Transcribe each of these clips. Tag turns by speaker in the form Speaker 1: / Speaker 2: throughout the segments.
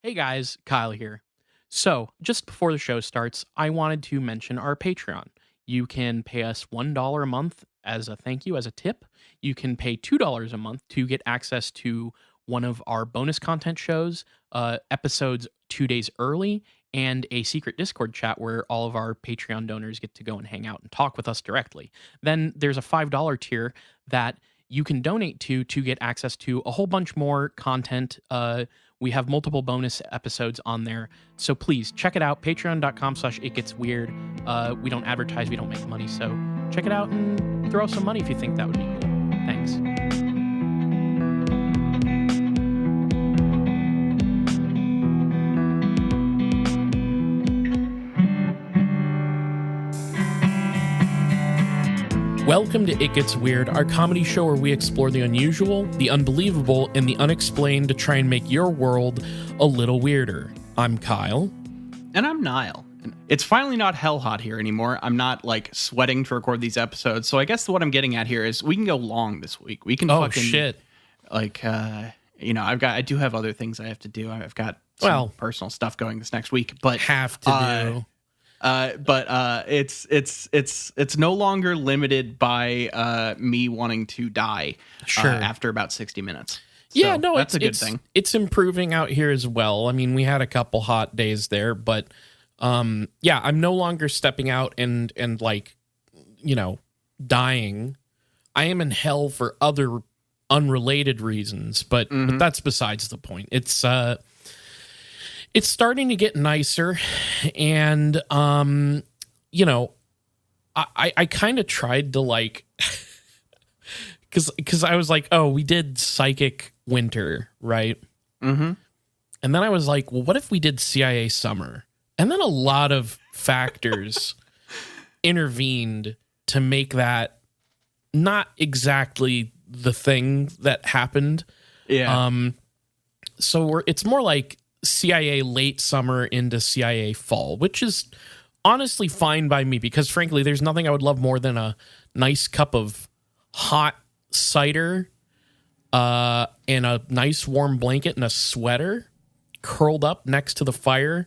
Speaker 1: Hey guys, Kyle here. So, just before the show starts, I wanted to mention our Patreon. You can pay us $1 a month as a thank you, as a tip. You can pay $2 a month to get access to one of our bonus content shows, episodes 2 days early, and a secret Discord chat where all of our Patreon donors get to go and hang out and talk with us directly. Then there's a $5 tier that you can donate to get access to a whole bunch more content. We have multiple bonus episodes on there. So please check it out. Patreon.com/itgetsweird. We don't advertise, we don't make money. So check it out and throw some money if you think that would be cool. Thanks. Welcome to It Gets Weird, our comedy show where we explore the unusual, the unbelievable, and the unexplained to try and make your world a little weirder. I'm Kyle.
Speaker 2: And I'm Niall. It's finally not hell hot here anymore. I'm not sweating to record these episodes. So I guess what I'm getting at here is we can go long this week. We can
Speaker 1: shit.
Speaker 2: I do have other things I have to do. I've got some personal stuff going this next week, but
Speaker 1: have to do.
Speaker 2: It's no longer limited by me wanting to die after about 60 minutes.
Speaker 1: Yeah,
Speaker 2: so
Speaker 1: no,
Speaker 2: that's a good thing.
Speaker 1: It's improving out here as well. I mean, we had a couple hot days there, but I'm no longer stepping out and dying. I am in hell for other unrelated reasons, but that's besides the point. It's starting to get nicer, and I kind of tried to because I was like, oh, we did psychic winter, right?
Speaker 2: Mm-hmm.
Speaker 1: And then I was like, well, what if we did CIA summer? And then a lot of factors intervened to make that not exactly the thing that happened.
Speaker 2: Yeah.
Speaker 1: So it's more like CIA late summer into CIA fall, which is honestly fine by me because, frankly, there's nothing I would love more than a nice cup of hot cider and a nice warm blanket and a sweater curled up next to the fire,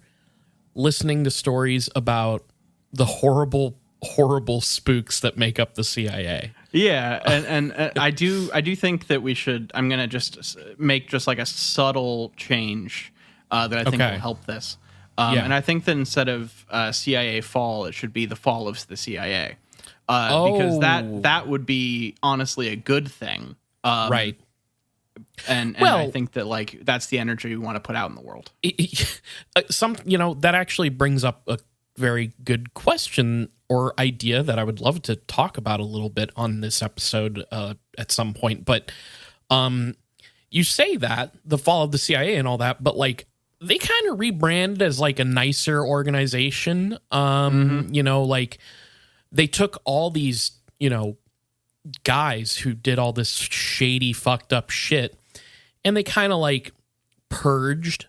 Speaker 1: listening to stories about the horrible, horrible spooks that make up the CIA.
Speaker 2: Yeah, and I do think that we should. I'm gonna just make a subtle change that I think will help this. And I think that instead of CIA fall, it should be the fall of the CIA. Because that would be honestly a good thing.
Speaker 1: Right.
Speaker 2: And I think that that's the energy we want to put out in the world.
Speaker 1: That actually brings up a very good question or idea that I would love to talk about a little bit on this episode at some point. But you say that, the fall of the CIA and all that, but they kind of rebranded as a nicer organization. They took all these, guys who did all this shady, fucked up shit, and they kind of purged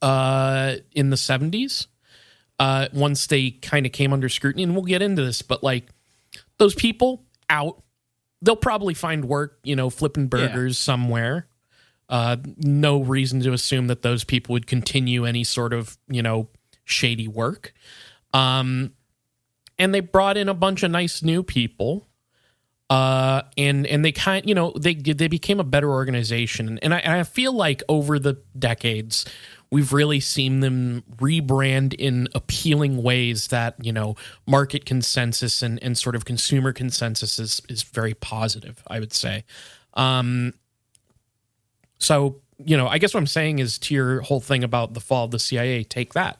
Speaker 1: in the 70s once they kind of came under scrutiny. And we'll get into this, but those people out, they'll probably find work, flipping burgers somewhere. No reason to assume that those people would continue any sort of, shady work. And they brought in a bunch of nice new people. And they they became a better organization. And I feel like over the decades, we've really seen them rebrand in appealing ways that, market consensus and sort of consumer consensus is very positive, I would say. So, I guess what I'm saying is, to your whole thing about the fall of the CIA, take that.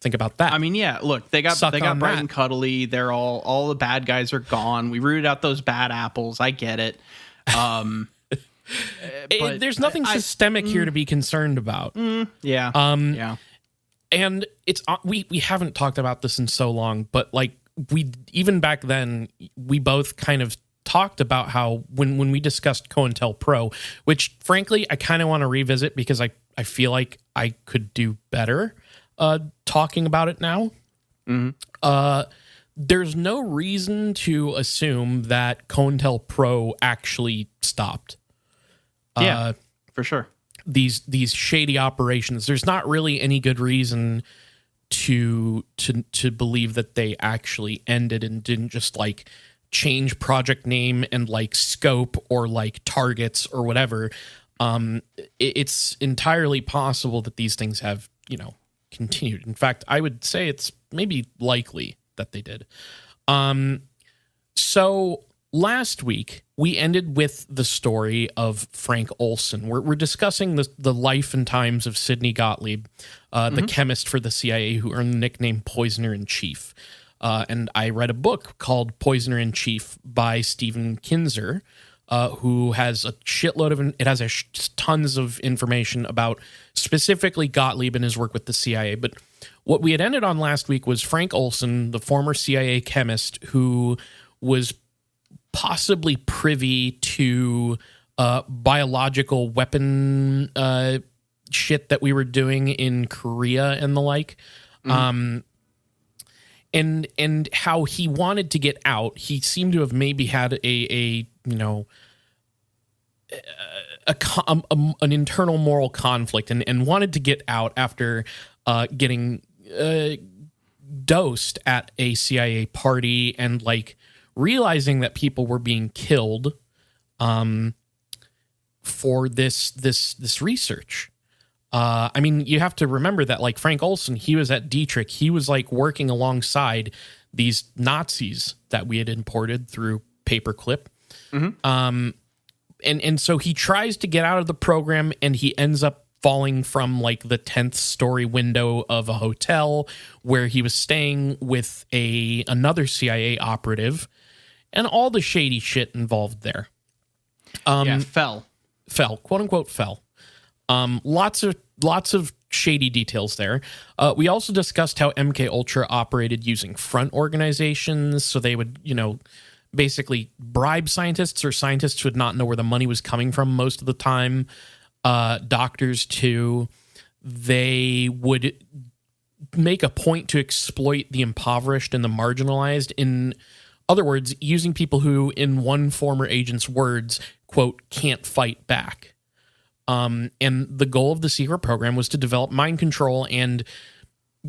Speaker 1: Think about that.
Speaker 2: I mean, yeah, look, they got bright and cuddly. They're all the bad guys are gone. We rooted out those bad apples. I get it. But
Speaker 1: there's nothing systemic here to be concerned about.
Speaker 2: Yeah.
Speaker 1: And it's we haven't talked about this in so long, but we even back then, we both kind of talked about how when we discussed COINTELPRO, which frankly I kind of want to revisit because I feel like I could do better talking about it now. There's no reason to assume that COINTELPRO actually stopped.
Speaker 2: Yeah, for sure.
Speaker 3: these shady operations. There's not really any good reason to believe that they actually ended and didn't just like change project name and like scope or like targets or whatever. It's entirely possible that these things have, continued. In fact, I would say it's maybe likely that they did. So last week we ended with the story of Frank Olson. We're discussing the life and times of Sidney Gottlieb, the chemist for the CIA who earned the nickname Poisoner in Chief. And I read a book called Poisoner in Chief by Stephen Kinzer, who has a shitload of it has tons of information about specifically Gottlieb and his work with the CIA. But what we had ended on last week was Frank Olson, the former CIA chemist who was possibly privy to biological weapon shit that we were doing in Korea and the like. And how he wanted to get out. He seemed to have maybe had an internal moral conflict and wanted to get out after getting dosed at a CIA party and like realizing that people were being killed for this research. I mean, you have to remember that like Frank Olson, he was at Dietrich. He was like working alongside these Nazis that we had imported through paperclip. And so he tries to get out of the program and he ends up falling from like the 10th story window of a hotel where he was staying with another CIA operative and all the shady shit involved there.
Speaker 2: Fell,
Speaker 3: quote unquote, fell. Lots of shady details there. We also discussed how MK Ultra operated using front organizations, so they would, basically bribe scientists, or scientists would not know where the money was coming from most of the time. Doctors too. They would make a point to exploit the impoverished and the marginalized. In other words, using people who, in one former agent's words, quote, can't fight back. And the goal of the secret program was to develop mind control and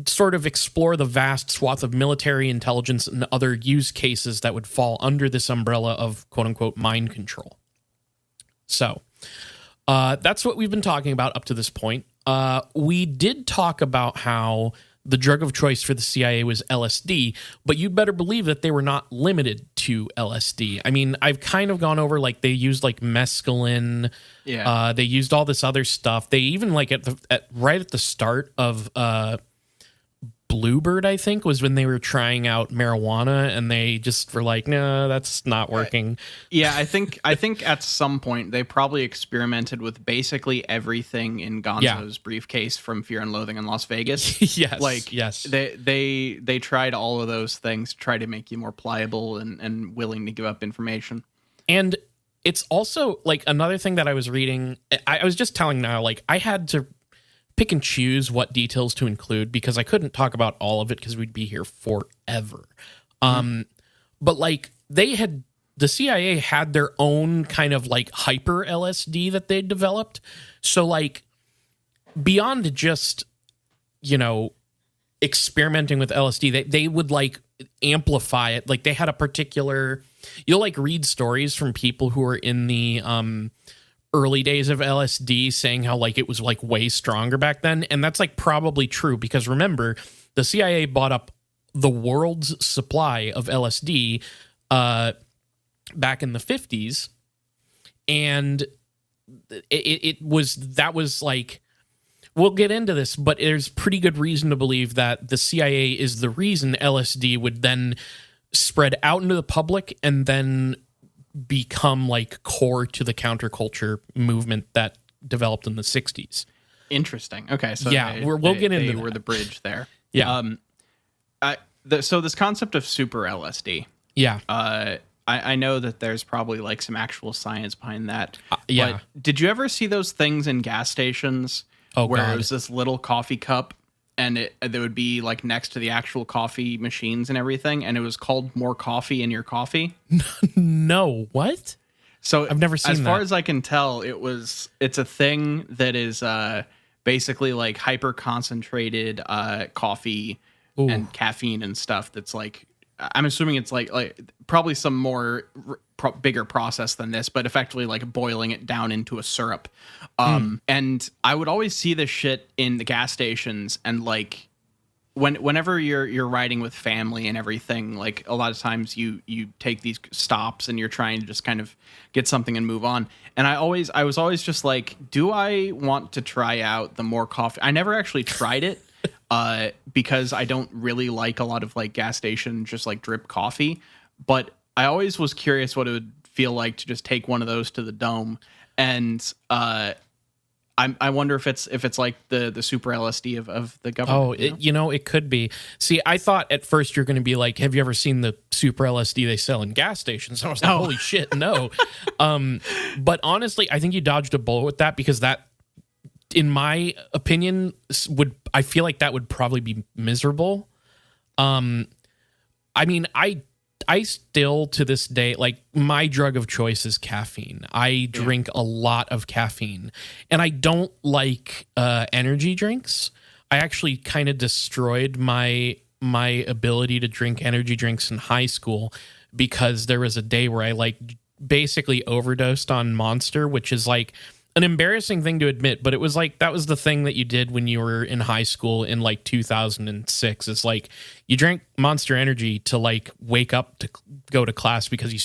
Speaker 3: sort of explore the vast swath of military intelligence and other use cases that would fall under this umbrella of quote unquote mind control. So that's what we've been talking about up to this point. We did talk about how the drug of choice for the CIA was LSD, but you'd better believe that they were not limited to LSD. I mean, I've kind of gone over like they used like mescaline. Yeah. They used all this other stuff. They even like right at the start of Bluebird, I think, was when they were trying out marijuana and they just were like, no, that's not working.
Speaker 2: Yeah, I think at some point they probably experimented with basically everything in Gonzo's briefcase from Fear and Loathing in Las Vegas.
Speaker 3: Yes.
Speaker 2: They tried all of those things to try to make you more pliable and willing to give up information.
Speaker 3: And it's also like another thing that I was reading. I was just telling now, like I had to pick and choose what details to include because I couldn't talk about all of it because we'd be here forever. But like the CIA had their own kind of like hyper LSD that they developed. So like beyond just, experimenting with LSD, they would like amplify it. Like they had a particular, you'll like read stories from people who are in the, early days of LSD saying how like it was like way stronger back then. And that's like probably true because remember, the CIA bought up the world's supply of LSD back in the 50s. And that was like, we'll get into this, but there's pretty good reason to believe that the CIA is the reason LSD would then spread out into the public and then become like core to the counterculture movement that developed in the 60s.
Speaker 2: Interesting. Okay, so
Speaker 3: we'll get into
Speaker 2: they were the bridge there.
Speaker 3: Yeah.
Speaker 2: So this concept of super LSD.
Speaker 3: Yeah.
Speaker 2: I know that there's probably like some actual science behind that.
Speaker 3: Yeah.
Speaker 2: But did you ever see those things in gas stations where it was this little coffee cup and there would be like next to the actual coffee machines and everything, and it was called More Coffee in Your Coffee?
Speaker 3: No, what?
Speaker 2: So
Speaker 3: I've never seen
Speaker 2: as far
Speaker 3: that.
Speaker 2: as I can tell, it's a thing that is basically like hyper concentrated coffee and caffeine and stuff. That's like, I'm assuming it's like probably some more bigger process than this, but effectively like boiling it down into a syrup. And I would always see this shit in the gas stations, and like whenever you're riding with family and everything, like a lot of times you take these stops and you're trying to just kind of get something and move on. And I was always just like, do I want to try out the more coffee? I never actually tried it because I don't really like a lot of like gas station just like drip coffee, but I always was curious what it would feel like to just take one of those to the dome. And I wonder if it's like the super LSD of the government.
Speaker 3: Oh, it could be. See, I thought at first you're going to be like, have you ever seen the super LSD they sell in gas stations? I was like, holy shit, no. But honestly, I think you dodged a bullet with that, because that, in my opinion, I feel like that would probably be miserable. I mean, I still to this day, like, my drug of choice is caffeine. I drink a lot of caffeine, and I don't like energy drinks. I actually kind of destroyed my ability to drink energy drinks in high school, because there was a day where I like basically overdosed on Monster, which is like an embarrassing thing to admit, but it was like, that was the thing that you did when you were in high school in like 2006. It's like you drank Monster Energy to like wake up to go to class because you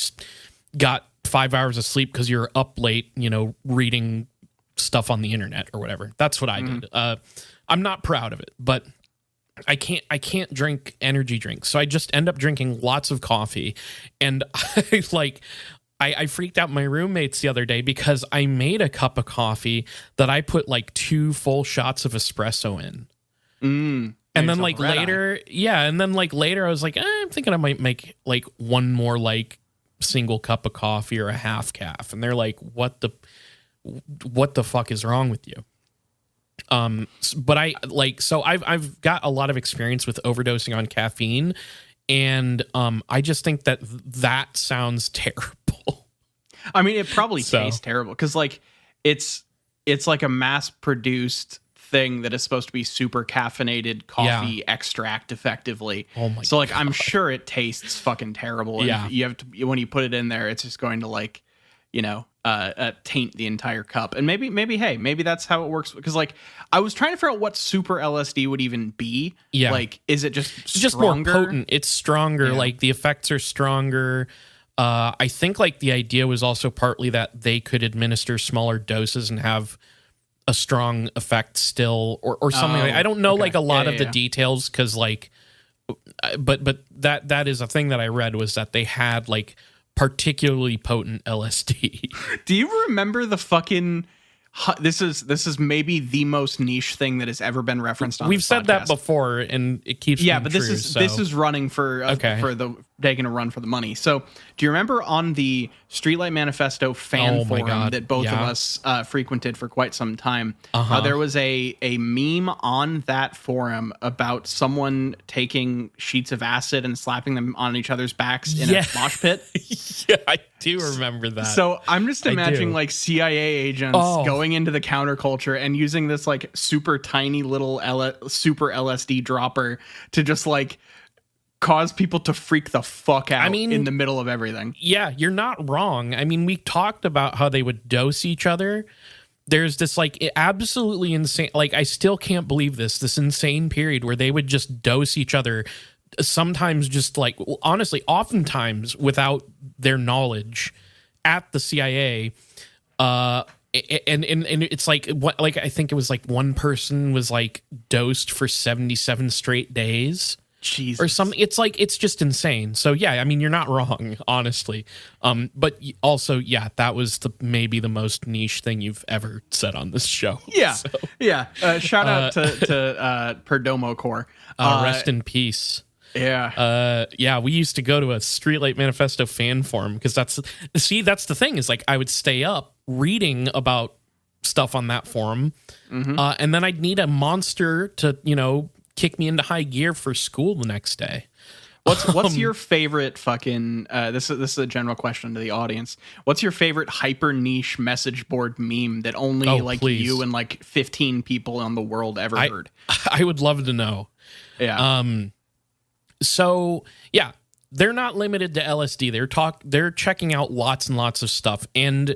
Speaker 3: got 5 hours of sleep because you're up late, reading stuff on the internet or whatever. That's what I did. I'm not proud of it, but I can't drink energy drinks. So I just end up drinking lots of coffee. And I freaked out my roommates the other day because I made a cup of coffee that I put like 2 full shots of espresso in. And then like later, I was like, I'm thinking I might make like one more like single cup of coffee or a half calf. And they're like, what the fuck is wrong with you? But I've got a lot of experience with overdosing on caffeine, and I just think that sounds terrible.
Speaker 2: I mean, it probably tastes terrible because like it's like a mass produced thing that is supposed to be super caffeinated coffee extract effectively.
Speaker 3: Oh my
Speaker 2: so like
Speaker 3: God.
Speaker 2: I'm sure it tastes fucking terrible. And you have to, when you put it in there, it's just going to like, taint the entire cup. And maybe that's how it works, because like I was trying to figure out what super LSD would even be.
Speaker 3: Yeah.
Speaker 2: Like, is it just
Speaker 3: It's just more
Speaker 2: stronger?
Speaker 3: potent. It's stronger.
Speaker 2: Yeah.
Speaker 3: Like the effects are stronger. I think like the idea was also partly that they could administer smaller doses and have a strong effect still, or something. I don't know like a lot of the details, because like, but that is a thing that I read, was that they had like particularly potent LSD.
Speaker 2: Do you remember the fucking? This is maybe the most niche thing that has ever been referenced on.
Speaker 3: We've
Speaker 2: this
Speaker 3: said
Speaker 2: podcast.
Speaker 3: that before, and it keeps being
Speaker 2: but
Speaker 3: true,
Speaker 2: this is running for the taking a run for the money. So, do you remember on the Streetlight Manifesto fan forum that both of us frequented for quite some time? There was a meme on that forum about someone taking sheets of acid and slapping them on each other's backs in a mosh pit.
Speaker 3: Yeah, I do remember that.
Speaker 2: So I'm just imagining like CIA agents going into the counterculture and using this like super tiny little super LSD dropper to just like cause people to freak the fuck out in the middle of everything.
Speaker 3: Yeah, you're not wrong. I mean, we talked about how they would dose each other. There's this like absolutely insane, like I still can't believe this insane period where they would just dose each other, sometimes just like, honestly, oftentimes without their knowledge, at the CIA. And it's like, what, like I think it was like one person was like dosed for 77 straight days.
Speaker 2: Jesus.
Speaker 3: Or something. It's like, it's just insane. So yeah, I mean, you're not wrong, honestly. But also, yeah, that was maybe the most niche thing you've ever said on this show.
Speaker 2: Yeah.
Speaker 3: So,
Speaker 2: Shout out to Perdomo Corps.
Speaker 3: rest in peace.
Speaker 2: Yeah.
Speaker 3: Yeah, we used to go to a Streetlight Manifesto fan forum, because that's the thing, is like I would stay up reading about stuff on that forum. And then I'd need a monster to, kick me into high gear for school the next day.
Speaker 2: What's your favorite fucking this is a general question to the audience. What's your favorite hyper niche message board meme that only
Speaker 3: Please.
Speaker 2: you and 15 people in the world ever heard?
Speaker 3: I would love to know.
Speaker 2: Yeah.
Speaker 3: So yeah, they're not limited to LSD. They're checking out lots and lots of stuff. And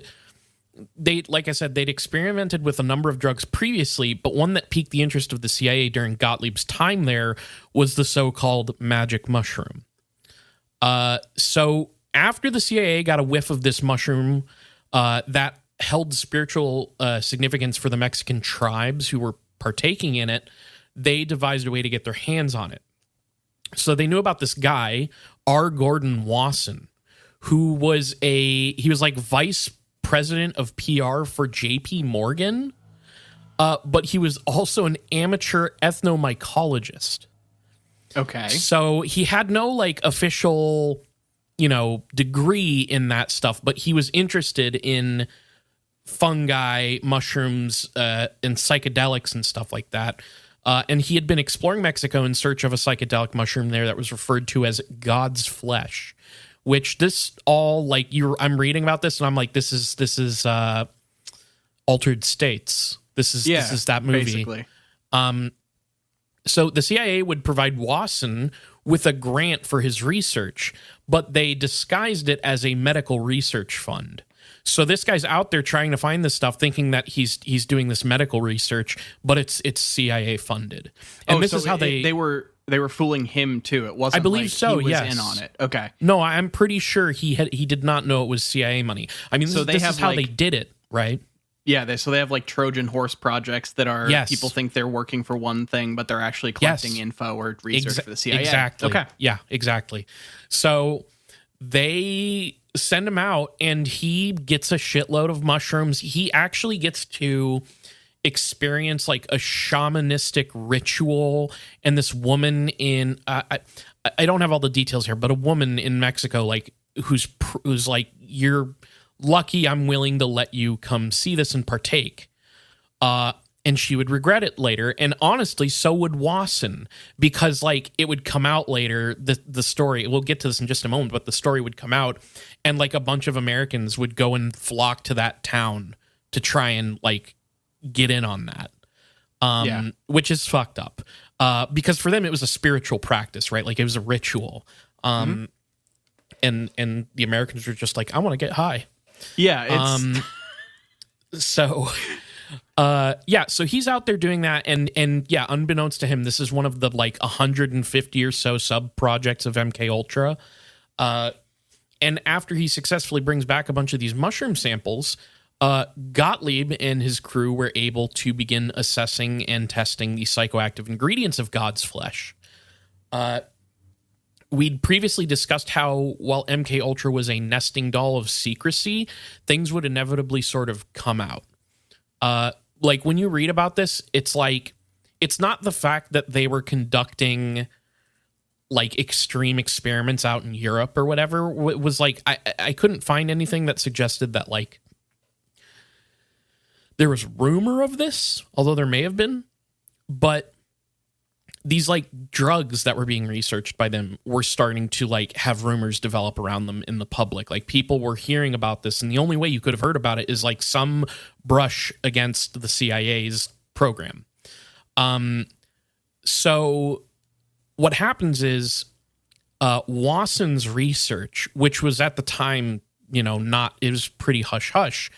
Speaker 3: they, like I said, they'd experimented with a number of drugs previously, but one that piqued the interest of the CIA during Gottlieb's time there was the so-called magic mushroom. So after the CIA got a whiff of this mushroom that held spiritual significance for the Mexican tribes who were partaking in it, they devised a way to get their hands on it. So they knew about this guy, R. Gordon Wasson, who was like vice president of PR for JP Morgan, but he was also an amateur ethnomycologist.
Speaker 2: Okay.
Speaker 3: So he had no official, degree in that stuff, but he was interested in fungi, mushrooms, and psychedelics and stuff like that. And he had been exploring Mexico in search of a psychedelic mushroom there that was referred to as God's flesh, which this all I'm reading about this and I'm like, this is Altered States. This is that movie.
Speaker 2: Basically.
Speaker 3: So the CIA would provide Wasson with a grant for his research, but they disguised it as a medical research fund. So this guy's out there trying to find this stuff, thinking that he's doing this medical research, but it's CIA funded. And this is how they were
Speaker 2: fooling him too. It wasn't.
Speaker 3: I believe so.
Speaker 2: He was
Speaker 3: yes.
Speaker 2: in on it. Okay.
Speaker 3: No, I'm pretty sure he did not know it was CIA money. I mean, this is how they did it, right?
Speaker 2: Yeah. They have Trojan horse projects that are people think they're working for one thing, but they're actually collecting info or research for the CIA.
Speaker 3: Exactly.
Speaker 2: Okay.
Speaker 3: Yeah. Exactly. So they send him out and he gets a shitload of mushrooms. He actually gets to experience a shamanistic ritual, and this woman in I don't have all the details here, but a woman in Mexico who's like, you're lucky I'm willing to let you come see this and partake. And she would regret it later. And honestly, so would Wasson, because it would come out later, the story, we'll get to this in just a moment, but the story would come out and a bunch of Americans would go and flock to that town to try and get in on that. Which is fucked up. Because for them, it was a spiritual practice, right? It was a ritual. And the Americans were just like, I want to get high.
Speaker 2: Yeah.
Speaker 3: So he's out there doing that, and unbeknownst to him, this is one of the 150 or so sub projects of MK Ultra. And after he successfully brings back a bunch of these mushroom samples, Gottlieb and his crew were able to begin assessing and testing the psychoactive ingredients of God's flesh. We'd previously discussed how, while MK Ultra was a nesting doll of secrecy, things would inevitably sort of come out. When you read about this, it's not the fact that they were conducting extreme experiments out in Europe or whatever. It was I couldn't find anything that suggested that there was rumor of this, although there may have been, but these drugs that were being researched by them were starting to have rumors develop around them in the public. People were hearing about this, and the only way you could have heard about it is some brush against the CIA's program. So what happens is Wasson's research, which was at the time, it was pretty hush hush,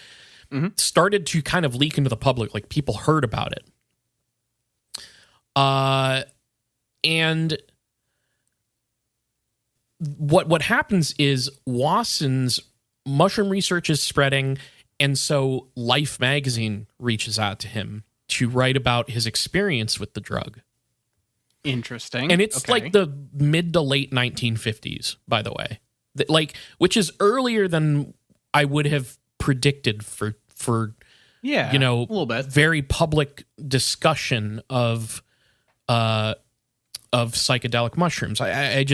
Speaker 3: started to kind of leak into the public. People heard about it. And what happens is Wasson's mushroom research is spreading, and so Life magazine reaches out to him to write about his experience with the drug.
Speaker 2: Interesting.
Speaker 3: And it's the mid to late 1950s, by the way. Which is earlier than I would have predicted for
Speaker 2: a little bit
Speaker 3: very public discussion of psychedelic mushrooms. I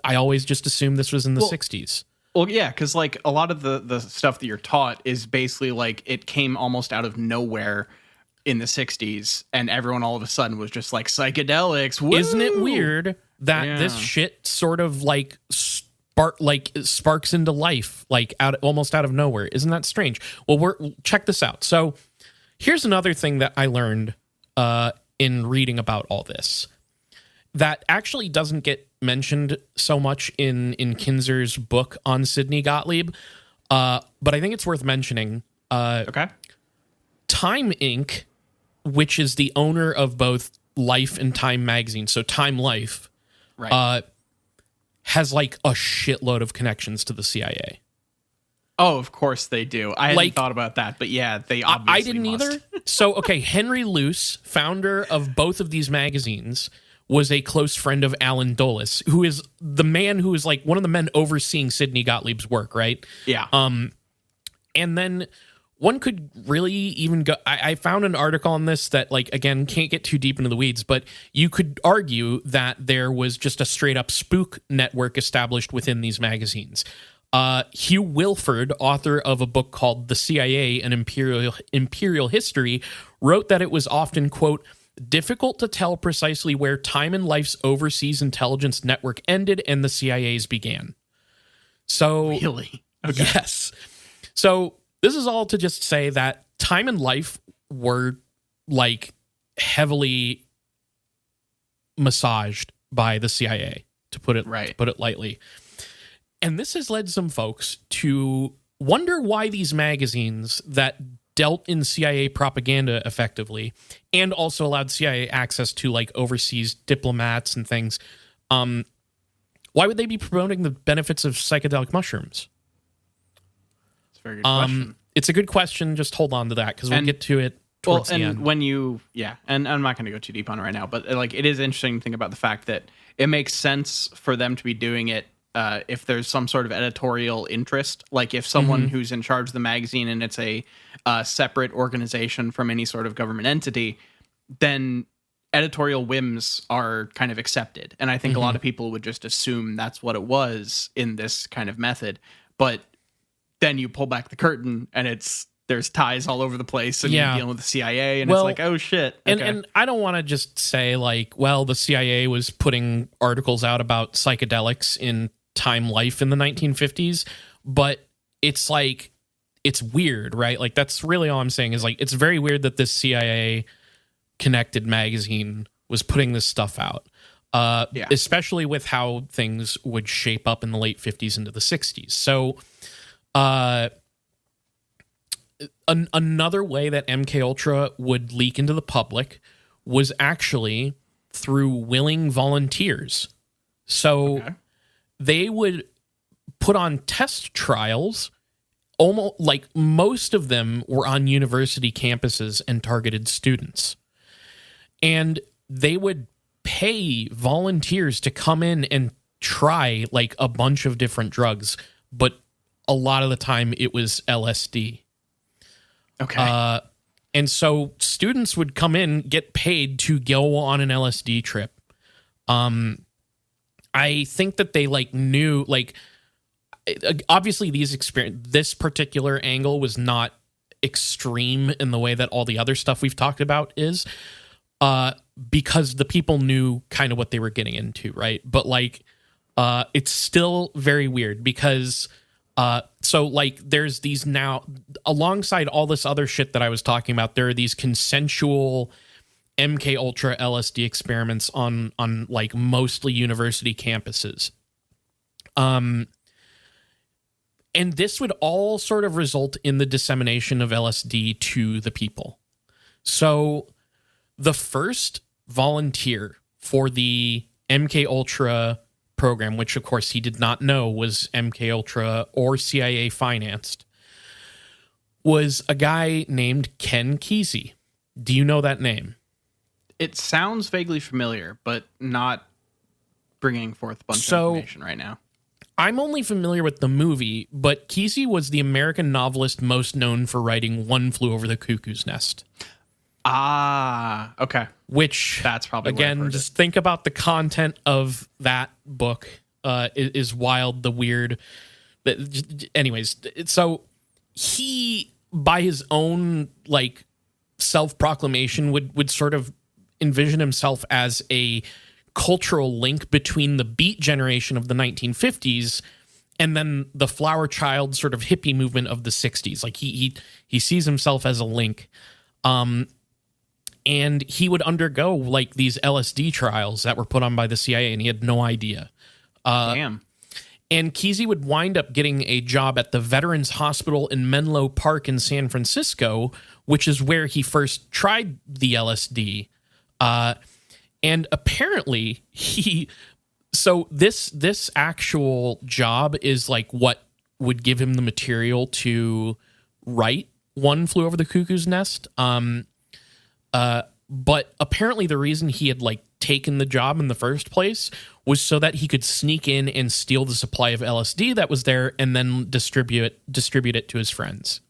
Speaker 3: always just assumed this was in the 60s.
Speaker 2: Well, yeah, because a lot of the stuff that you're taught is basically it came almost out of nowhere in the 60s, and everyone all of a sudden was just like, psychedelics. Woo!
Speaker 3: Isn't it weird that this shit sort of like sparks into life, like almost out of nowhere? Isn't that strange? Well, check this out. So here's another thing that I learned in reading about all this that actually doesn't get mentioned so much in Kinzer's book on Sidney Gottlieb, but I think it's worth mentioning.
Speaker 2: Okay.
Speaker 3: Time Inc., which is the owner of both Life and Time magazine, so Time Life,
Speaker 2: right,
Speaker 3: has like a shitload of connections to the CIA.
Speaker 2: Oh, of course they do. I hadn't thought about that, but yeah, they obviously
Speaker 3: I didn't either. So, okay, Henry Luce, founder of both of these magazines, was a close friend of Alan Dulles, who is the man who is like one of the men overseeing Sidney Gottlieb's work, right?
Speaker 2: Yeah.
Speaker 3: And then one could really even go... I found an article on this that, like, again, can't get too deep into the weeds, but you could argue that there was just a straight-up spook network established within these magazines. Hugh Wilford, author of a book called The CIA, An Imperial History, wrote that it was often, quote, difficult to tell precisely where Time and Life's overseas intelligence network ended and the CIA's began. So...
Speaker 2: Really? Okay.
Speaker 3: Yes. So this is all to just say that Time and Life were, like, heavily massaged by the CIA, to put it lightly. And this has led some folks to wonder why these magazines that dealt in CIA propaganda effectively and also allowed CIA access to, like, overseas diplomats and things, why would they be promoting the benefits of psychedelic mushrooms?
Speaker 2: It's a very good question.
Speaker 3: It's a good question. Just hold on to that because we'll get to it towards the end.
Speaker 2: When you, and I'm not going to go too deep on it right now, but like it is interesting to think about the fact that it makes sense for them to be doing it if there's some sort of editorial interest, like if someone who's in charge of the magazine and it's a separate organization from any sort of government entity, then editorial whims are kind of accepted. And I think a lot of people would just assume that's what it was in this kind of method. But then you pull back the curtain and there's ties all over the place and you're dealing with the CIA and it's like, oh shit. Okay.
Speaker 3: And I don't want to just say like, well, the CIA was putting articles out about psychedelics in Time Life in the 1950s, but it's like, it's weird, right? Like that's really all I'm saying is like, it's very weird that this CIA connected magazine was putting this stuff out. Especially with how things would shape up in the late 50s into the 60s. So, another way that MK Ultra would leak into the public was actually through willing volunteers. So they would put on test trials. Almost like most of them were on university campuses and targeted students. And they would pay volunteers to come in and try like a bunch of different drugs, but a lot of the time it was LSD.
Speaker 2: Okay.
Speaker 3: And so students would come in, get paid to go on an LSD trip. I think that they like knew, like, obviously this particular angle was not extreme in the way that all the other stuff we've talked about is, because the people knew kind of what they were getting into, right? But like, it's still very weird because, so like there's these now, alongside all this other shit that I was talking about, there are these consensual MK Ultra LSD experiments on like mostly university campuses. And this would all sort of result in the dissemination of LSD to the people. So the first volunteer for the MK Ultra program, which of course he did not know was MK Ultra or CIA financed, was a guy named Ken Kesey. Do you know that name?
Speaker 2: It sounds vaguely familiar, but not bringing forth a bunch of information right now.
Speaker 3: I'm only familiar with the movie, but Kesey was the American novelist most known for writing One Flew Over the Cuckoo's Nest.
Speaker 2: Ah, okay.
Speaker 3: Which,
Speaker 2: that's probably
Speaker 3: again, just think about the content of that book is wild, the weird. Anyways, so he, by his own like self-proclamation would sort of envision himself as a cultural link between the Beat generation of the 1950s and then the flower child sort of hippie movement of the 60s. Like he sees himself as a link. And he would undergo like these LSD trials that were put on by the CIA, and he had no idea.
Speaker 2: Damn.
Speaker 3: And Kesey would wind up getting a job at the Veterans Hospital in Menlo Park in San Francisco, which is where he first tried the LSD. And apparently this actual job is like what would give him the material to write One Flew Over the Cuckoo's Nest. But apparently the reason he had like taken the job in the first place was so that he could sneak in and steal the supply of LSD that was there and then distribute it to his friends.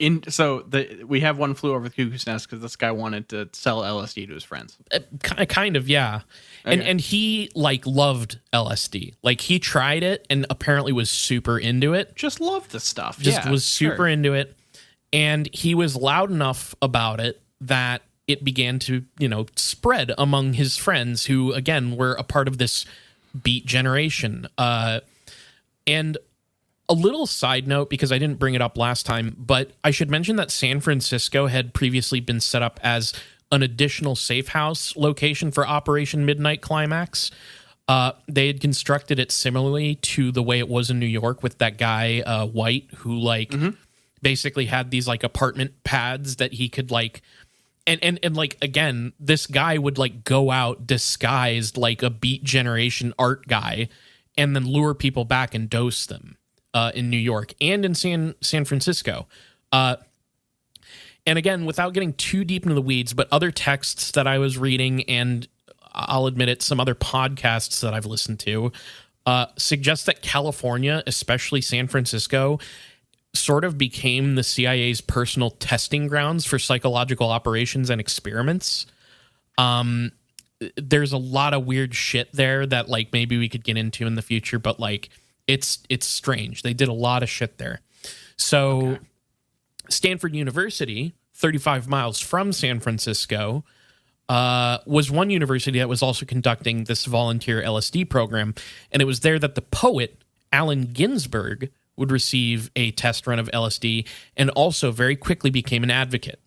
Speaker 2: We have One Flew Over the Cuckoo's Nest because this guy wanted to sell LSD to his friends.
Speaker 3: Kind of, yeah.
Speaker 2: Okay.
Speaker 3: And he like loved LSD. Like he tried it and apparently was super into it.
Speaker 2: Just loved the stuff.
Speaker 3: Was super into it. And he was loud enough about it that it began to, spread among his friends who, again, were a part of this Beat generation. And a little side note, because I didn't bring it up last time, but I should mention that San Francisco had previously been set up as an additional safe house location for Operation Midnight Climax. They had constructed it similarly to the way it was in New York with that guy, White, who basically had these like apartment pads that he could like, and like, again, this guy would like go out disguised like a Beat generation art guy and then lure people back and dose them in New York and in San Francisco. And again, without getting too deep into the weeds, but other texts that I was reading, and I'll admit it, some other podcasts that I've listened to, suggest that California, especially San Francisco, sort of became the CIA's personal testing grounds for psychological operations and experiments. There's a lot of weird shit there that like maybe we could get into in the future, but like it's strange. They did a lot of shit there. So okay. Stanford University, 35 miles from San Francisco, was one university that was also conducting this volunteer LSD program. And it was there that the poet Allen Ginsberg would receive a test run of LSD and also very quickly became an advocate.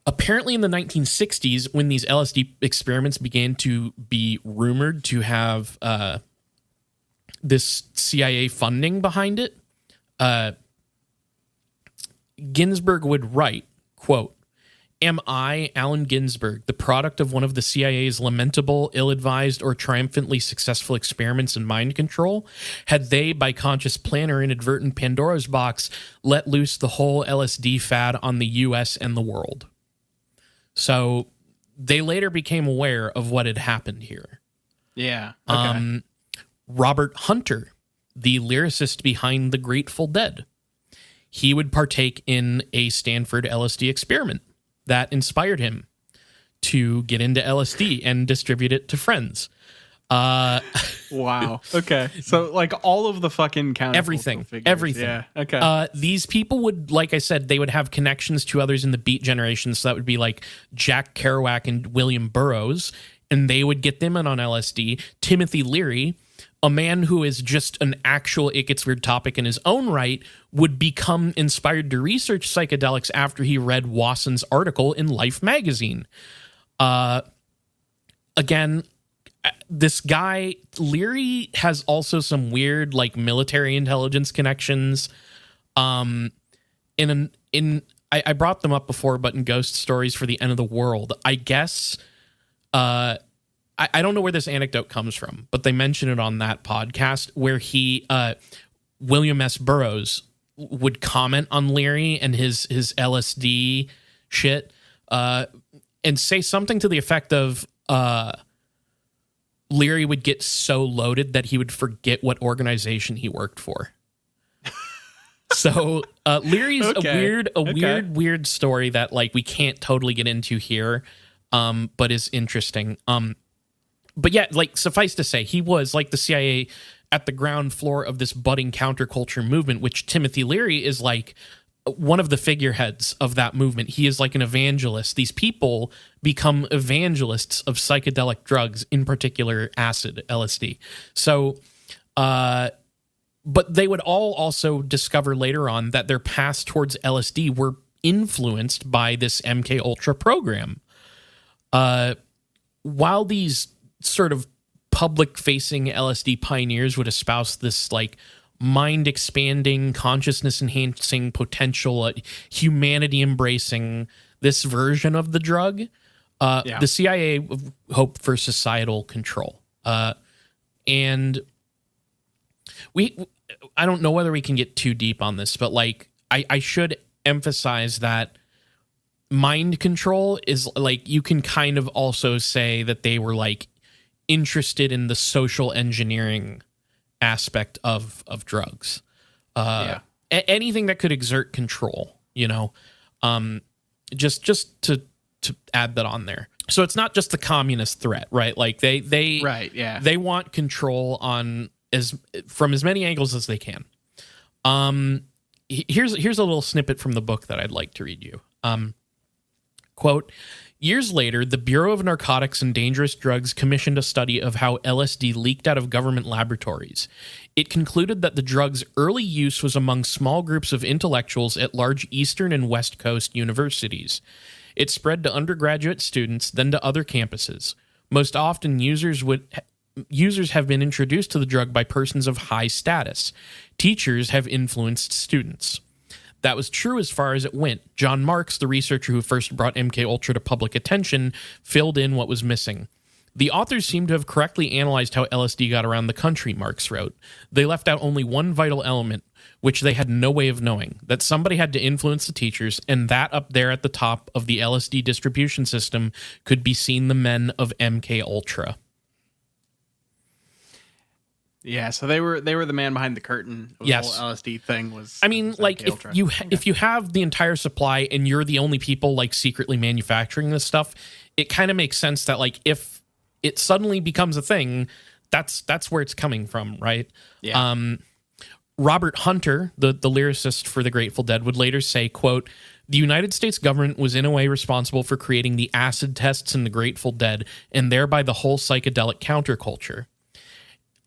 Speaker 3: Apparently in the 1960s, when these LSD experiments began to be rumored to have this CIA funding behind it, Ginsberg would write, quote, "Am I, Allen Ginsberg, the product of one of the CIA's lamentable, ill-advised, or triumphantly successful experiments in mind control? Had they, by conscious plan or inadvertent Pandora's box, let loose the whole LSD fad on the U.S. and the world?" So they later became aware of what had happened here.
Speaker 2: Yeah. Okay.
Speaker 3: Robert Hunter, the lyricist behind the Grateful Dead, he would partake in a Stanford LSD experiment that inspired him to get into LSD and distribute it to friends.
Speaker 2: Wow. Okay. So like all of the fucking
Speaker 3: everything.
Speaker 2: Yeah. Okay.
Speaker 3: These people would, like I said, they would have connections to others in the Beat generation. So that would be like Jack Kerouac and William Burroughs, and they would get them in on LSD. Timothy Leary, a man who is just an actual It Gets Weird topic in his own right, would become inspired to research psychedelics after he read Wasson's article in Life magazine. Again, this guy, Leary, has also some weird, like, military intelligence connections. I brought them up before, but in Ghost Stories for the End of the World, I guess... I don't know where this anecdote comes from, but they mention it on that podcast where William S. Burroughs would comment on Leary and his LSD shit, and say something to the effect of Leary would get so loaded that he would forget what organization he worked for. So Leary's a weird story that like we can't totally get into here, but is interesting. But yeah, like suffice to say, he was like the CIA at the ground floor of this budding counterculture movement, which Timothy Leary is like one of the figureheads of that movement. He is like an evangelist. These people become evangelists of psychedelic drugs, in particular acid, LSD. So, but they would all also discover later on that their paths towards LSD were influenced by this MK Ultra program. While these sort of public-facing LSD pioneers would espouse this like mind-expanding, consciousness-enhancing potential, humanity-embracing this version of the drug, the CIA hoped for societal control. And I don't know whether we can get too deep on this, but like I should emphasize that mind control is like, you can kind of also say that they were like interested in the social engineering aspect of drugs. Anything that could exert control, you know, just to add that on there. So it's not just the communist threat, right? Like they want control on from as many angles as they can. Here's a little snippet from the book that I'd like to read you. Quote, years later, the Bureau of Narcotics and Dangerous Drugs commissioned a study of how LSD leaked out of government laboratories. It concluded that the drug's early use was among small groups of intellectuals at large Eastern and West Coast universities. It spread to undergraduate students, then to other campuses. Most often, users have been introduced to the drug by persons of high status. Teachers have influenced students. That was true as far as it went. John Marks, the researcher who first brought MK Ultra to public attention, filled in what was missing. The authors seem to have correctly analyzed how LSD got around the country, Marks wrote. They left out only one vital element, which they had no way of knowing, that somebody had to influence the teachers, and that up there at the top of the LSD distribution system could be seen the men of MK Ultra.
Speaker 2: Yeah, so they were the man behind the curtain. The whole LSD thing was.
Speaker 3: I mean, like if you have the entire supply and you're the only people like secretly manufacturing this stuff, it kind of makes sense that like if it suddenly becomes a thing, that's where it's coming from, right?
Speaker 2: Yeah.
Speaker 3: Robert Hunter, the lyricist for the Grateful Dead, would later say, quote, the United States government was in a way responsible for creating the acid tests in the Grateful Dead and thereby the whole psychedelic counterculture.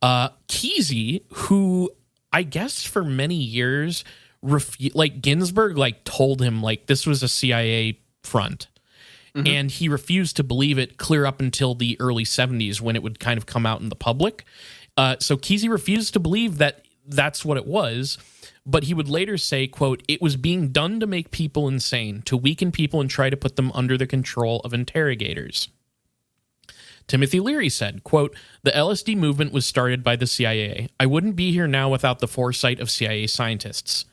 Speaker 3: Kesey, who I guess for many years, like Ginsburg, like told him like this was a CIA front, and he refused to believe it clear up until the early 70s when it would kind of come out in the public. So Kesey refused to believe that that's what it was, but he would later say, quote, it was being done to make people insane, to weaken people and try to put them under the control of interrogators. Timothy Leary said, quote, the LSD movement was started by the CIA. I wouldn't be here now without the foresight of CIA scientists.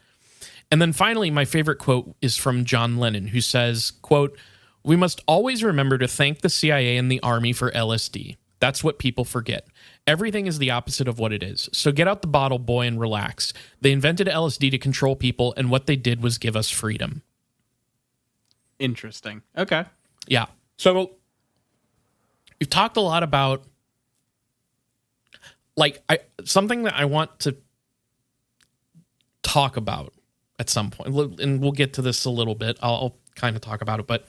Speaker 3: And then finally, my favorite quote is from John Lennon, who says, quote, we must always remember to thank the CIA and the Army for LSD. That's what people forget. Everything is the opposite of what it is. So get out the bottle, boy, and relax. They invented LSD to control people, and what they did was give us freedom.
Speaker 2: Interesting. Okay.
Speaker 3: Yeah. So we've talked a lot about like something that I want to talk about at some point, and we'll get to this a little bit. I'll kind of talk about it, but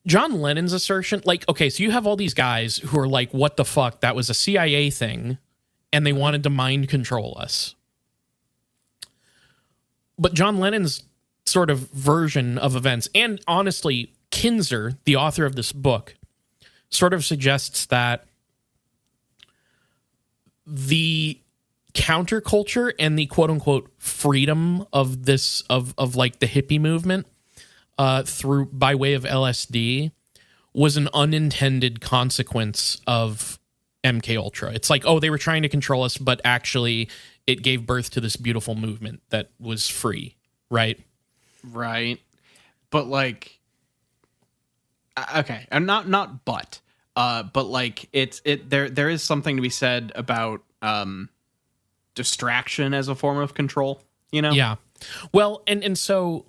Speaker 3: John Lennon's assertion, like, okay, so you have all these guys who are like, what the fuck? That was a CIA thing, and they wanted to mind control us. But John Lennon's sort of version of events, and honestly, Kinzer, the author of this book, sort of suggests that the counterculture and the quote-unquote freedom of this, of like the hippie movement, through by way of LSD, was an unintended consequence of MK Ultra. It's like, oh, they were trying to control us, but actually it gave birth to this beautiful movement that was free, right?
Speaker 2: Right. But like, okay, and but like there is something to be said about distraction as a form of control, you know?
Speaker 3: Yeah. Well, and so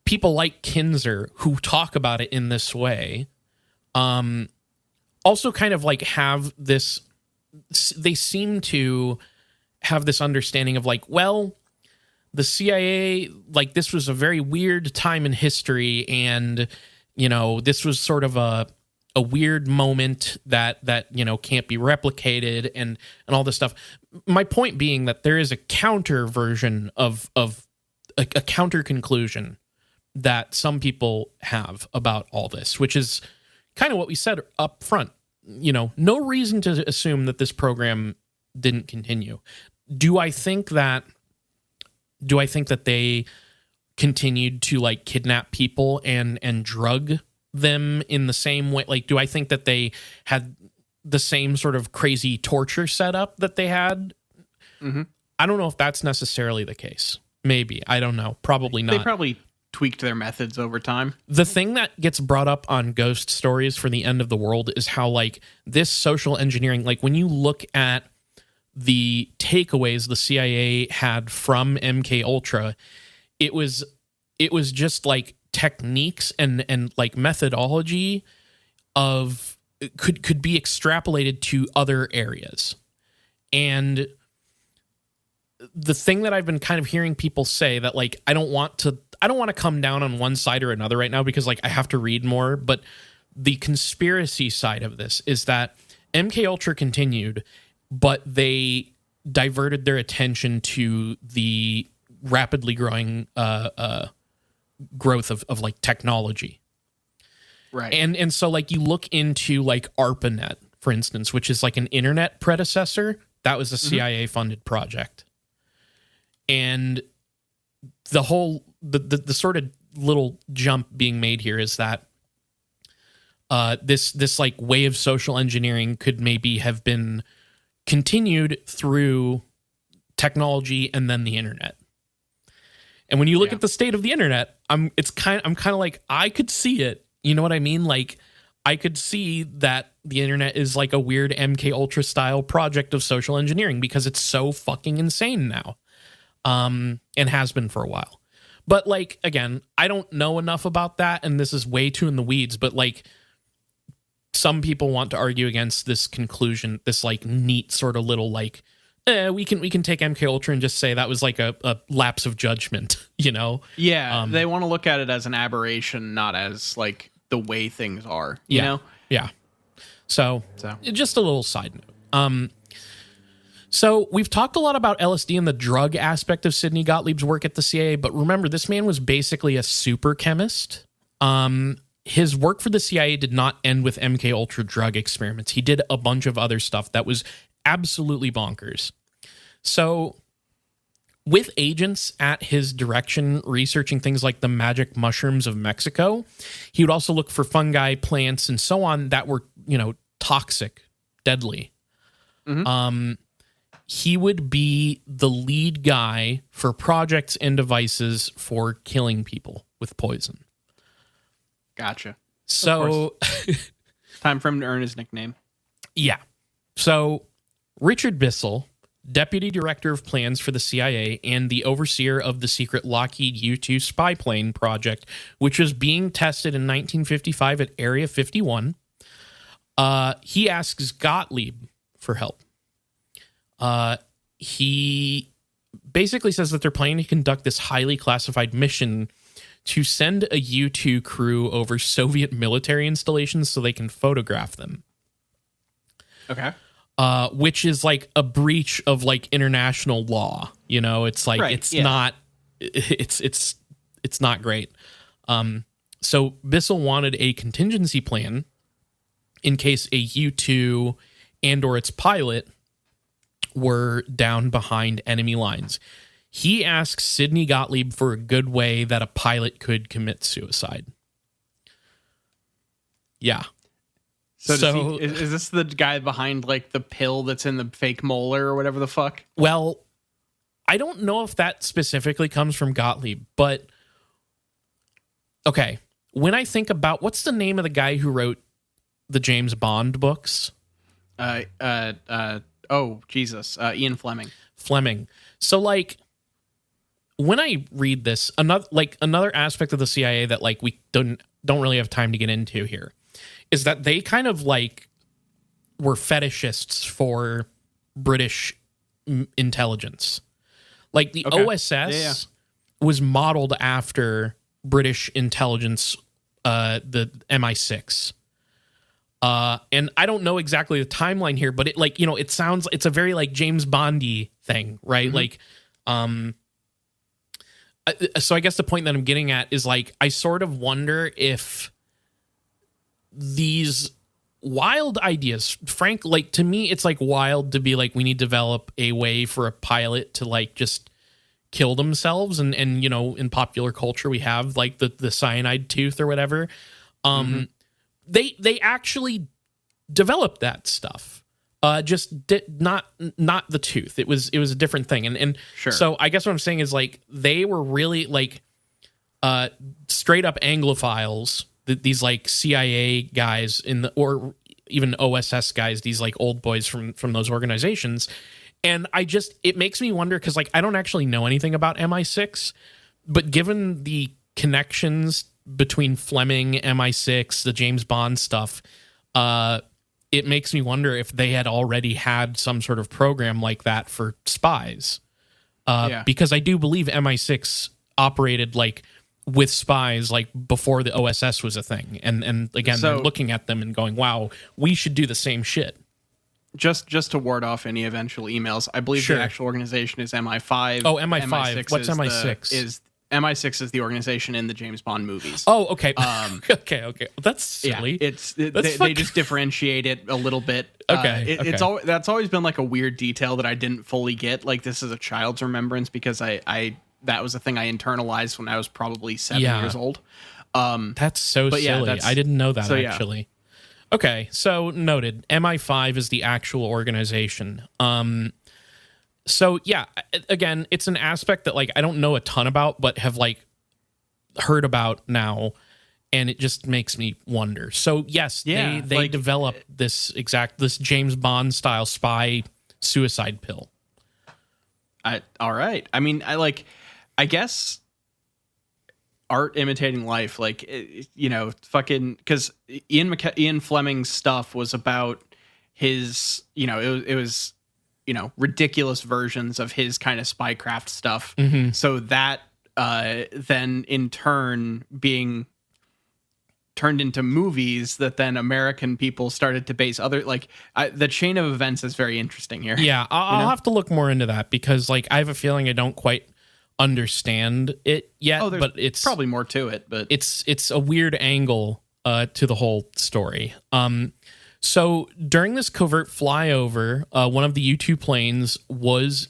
Speaker 3: people like Kinzer who talk about it in this way also kind of like have this, they seem to have this understanding of like, well, the CIA, like, this was a very weird time in history, and, you know, this was sort of a weird moment that you know, can't be replicated, and all this stuff. My point being that there is a counter version of a counter conclusion that some people have about all this, which is kind of what we said up front. You know, no reason to assume that this program didn't continue. Do I think that they continued to, like, kidnap people and drug them in the same way? Like, do I think that they had the same sort of crazy torture setup that they had?
Speaker 2: Mm-hmm.
Speaker 3: I don't know if that's necessarily the case. Maybe. I don't know. Probably not.
Speaker 2: They probably tweaked their methods over time.
Speaker 3: The thing that gets brought up on Ghost Stories for the End of the World is how, like, this social engineering, like, when you look at the takeaways the CIA had from MK Ultra, it was just like techniques and like methodology of could be extrapolated to other areas. And the thing that I've been kind of hearing people say, that, like, I don't want to come down on one side or another right now, because, like, I have to read more, but the conspiracy side of this is that MK Ultra continued, but they diverted their attention to the rapidly growing growth of like technology.
Speaker 2: Right.
Speaker 3: And so, like, you look into, like, ARPANET, for instance, which is like an internet predecessor. That was a CIA-funded project. And the whole, the sort of little jump being made here is that this like way of social engineering could maybe have been continued through technology and then the internet. And when you look at the state of the internet, I'm kind of like, I could see it. You know what I mean? Like, I could see that the internet is like a weird MK Ultra style project of social engineering, because it's so fucking insane now. And has been for a while. But, like, again, I don't know enough about that, and this is way too in the weeds, but, like, some people want to argue against this conclusion, this, like, neat sort of little, like, we can take MK Ultra and just say that was like a lapse of judgment, you know?
Speaker 2: Yeah, they want to look at it as an aberration, not as, like, the way things are, you know?
Speaker 3: Yeah. So just a little side note. So we've talked a lot about LSD and the drug aspect of Sidney Gottlieb's work at the CIA, but remember, this man was basically a super chemist. His work for the CIA did not end with MK Ultra drug experiments. He did a bunch of other stuff that was absolutely bonkers. So with agents at his direction researching things like the magic mushrooms of Mexico, he would also look for fungi, plants, and so on that were, you know, toxic, deadly.
Speaker 2: Mm-hmm.
Speaker 3: He would be the lead guy for projects and devices for killing people with poison.
Speaker 2: Gotcha.
Speaker 3: So
Speaker 2: time for him to earn his nickname.
Speaker 3: Yeah. So Richard Bissell, deputy director of plans for the CIA and the overseer of the secret Lockheed U-2 spy plane project, which was being tested in 1955 at Area 51, he asks Gottlieb for help. He basically says that they're planning to conduct this highly classified mission to send a U-2 crew over Soviet military installations so they can photograph them.
Speaker 2: Okay.
Speaker 3: Which is like a breach of like international law. You know, it's like, it's not great. So Bissell wanted a contingency plan in case a U-2 and or its pilot were down behind enemy lines. He asks Sidney Gottlieb for a good way that a pilot could commit suicide. Yeah.
Speaker 2: So is this the guy behind like the pill that's in the fake molar or whatever the fuck?
Speaker 3: Well, I don't know if that specifically comes from Gottlieb, but okay. When I think about, what's the name of the guy who wrote the James Bond books?
Speaker 2: Oh, Jesus. Ian Fleming.
Speaker 3: Fleming. So like, when I read this, another aspect of the CIA that like we don't really have time to get into here is that they kind of like were fetishists for British intelligence. Like the
Speaker 2: Okay.
Speaker 3: OSS was modeled after British intelligence, the MI6. And I don't know exactly the timeline here, but it sounds, it's a very like James Bondy thing, right? Like, so I guess the point that I'm getting at is like, I sort of wonder if these wild ideas, Frank, like to me, it's like wild to be like, we need to develop a way for a pilot to like just kill themselves. And in popular culture, we have like the cyanide tooth or whatever. They actually developed that stuff. Not the tooth. It was a different thing. And
Speaker 2: Sure.
Speaker 3: So I guess what I'm saying is like they were really like straight up Anglophiles. These like CIA guys or even OSS guys. These like old boys from those organizations. And it makes me wonder because like I don't actually know anything about MI6, but given the connections between Fleming, MI6, the James Bond stuff, it makes me wonder if they had already had some sort of program like that for spies. Because I do believe MI6 operated like with spies like before the OSS was a thing. And again, they're looking at them and going, wow, we should do the same shit.
Speaker 2: Just to ward off any eventual emails, I believe the actual organization is MI5.
Speaker 3: Oh, MI5. What's MI6?
Speaker 2: MI6 is the organization in the James Bond movies.
Speaker 3: Oh, okay. Okay. That's silly.
Speaker 2: Yeah, they just differentiate it a little bit.
Speaker 3: Okay.
Speaker 2: That's always been like a weird detail that I didn't fully get. Like this is a child's remembrance because I that was a thing I internalized when I was probably 7 years old.
Speaker 3: That's so silly. I didn't know that actually. Okay, so noted. MI5 is the actual organization. So yeah, again, it's an aspect that like I don't know a ton about, but have like heard about now, and it just makes me wonder. So yes, they like, developed this James Bond style spy suicide pill.
Speaker 2: All right. I mean, I guess art imitating life, like fucking because Ian Fleming's stuff was about his, it was ridiculous versions of his kind of spycraft stuff. So that then in turn being turned into movies that then American people started to base other the chain of events is very interesting here.
Speaker 3: Yeah, I'll have to look more into that because like I have a feeling I don't quite understand it yet. But it's
Speaker 2: probably more to it, but
Speaker 3: it's a weird angle to the whole story. So during this covert flyover, one of the U-2 planes was...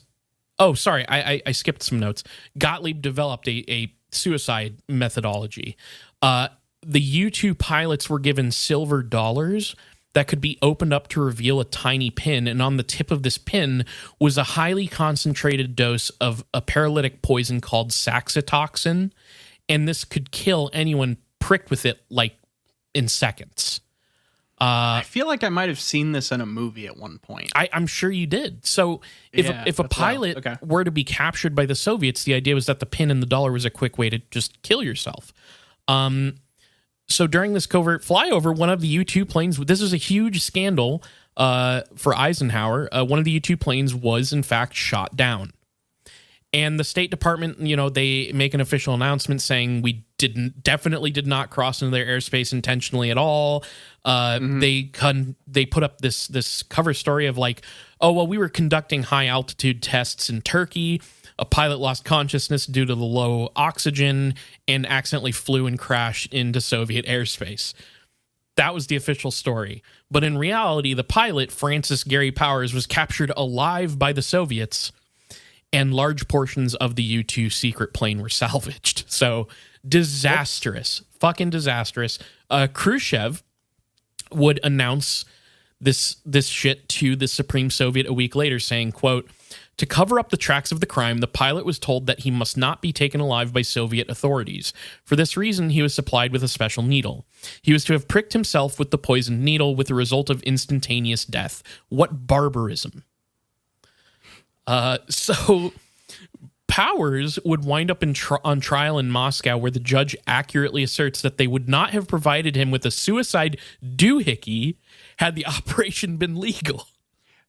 Speaker 3: Oh, sorry, I skipped some notes. Gottlieb developed a suicide methodology. The U-2 pilots were given silver dollars that could be opened up to reveal a tiny pin, and on the tip of this pin was a highly concentrated dose of a paralytic poison called saxitoxin, and this could kill anyone pricked with it, like, in seconds.
Speaker 2: I feel like I might have seen this in a movie at one point.
Speaker 3: I'm sure you did. So if a pilot were to be captured by the Soviets, the idea was that the pin in the dollar was a quick way to just kill yourself. So during this covert flyover, one of the U-2 planes, this was a huge scandal for Eisenhower. One of the U-2 planes was, in fact, shot down. And the State Department, they make an official announcement saying we definitely did not cross into their airspace intentionally at all. They put up this cover story of like, oh, well, we were conducting high altitude tests in Turkey. A pilot lost consciousness due to the low oxygen and accidentally flew and crashed into Soviet airspace. That was the official story. But in reality, the pilot, Francis Gary Powers, was captured alive by the Soviets, and large portions of the U-2 secret plane were salvaged. So disastrous, fucking disastrous. Khrushchev would announce this shit to the Supreme Soviet a week later, saying, quote, "To cover up the tracks of the crime, the pilot was told that he must not be taken alive by Soviet authorities. For this reason, he was supplied with a special needle. He was to have pricked himself with the poisoned needle with the result of instantaneous death. What barbarism." So Powers would wind up on trial in Moscow, where the judge accurately asserts that they would not have provided him with a suicide doohickey had the operation been legal.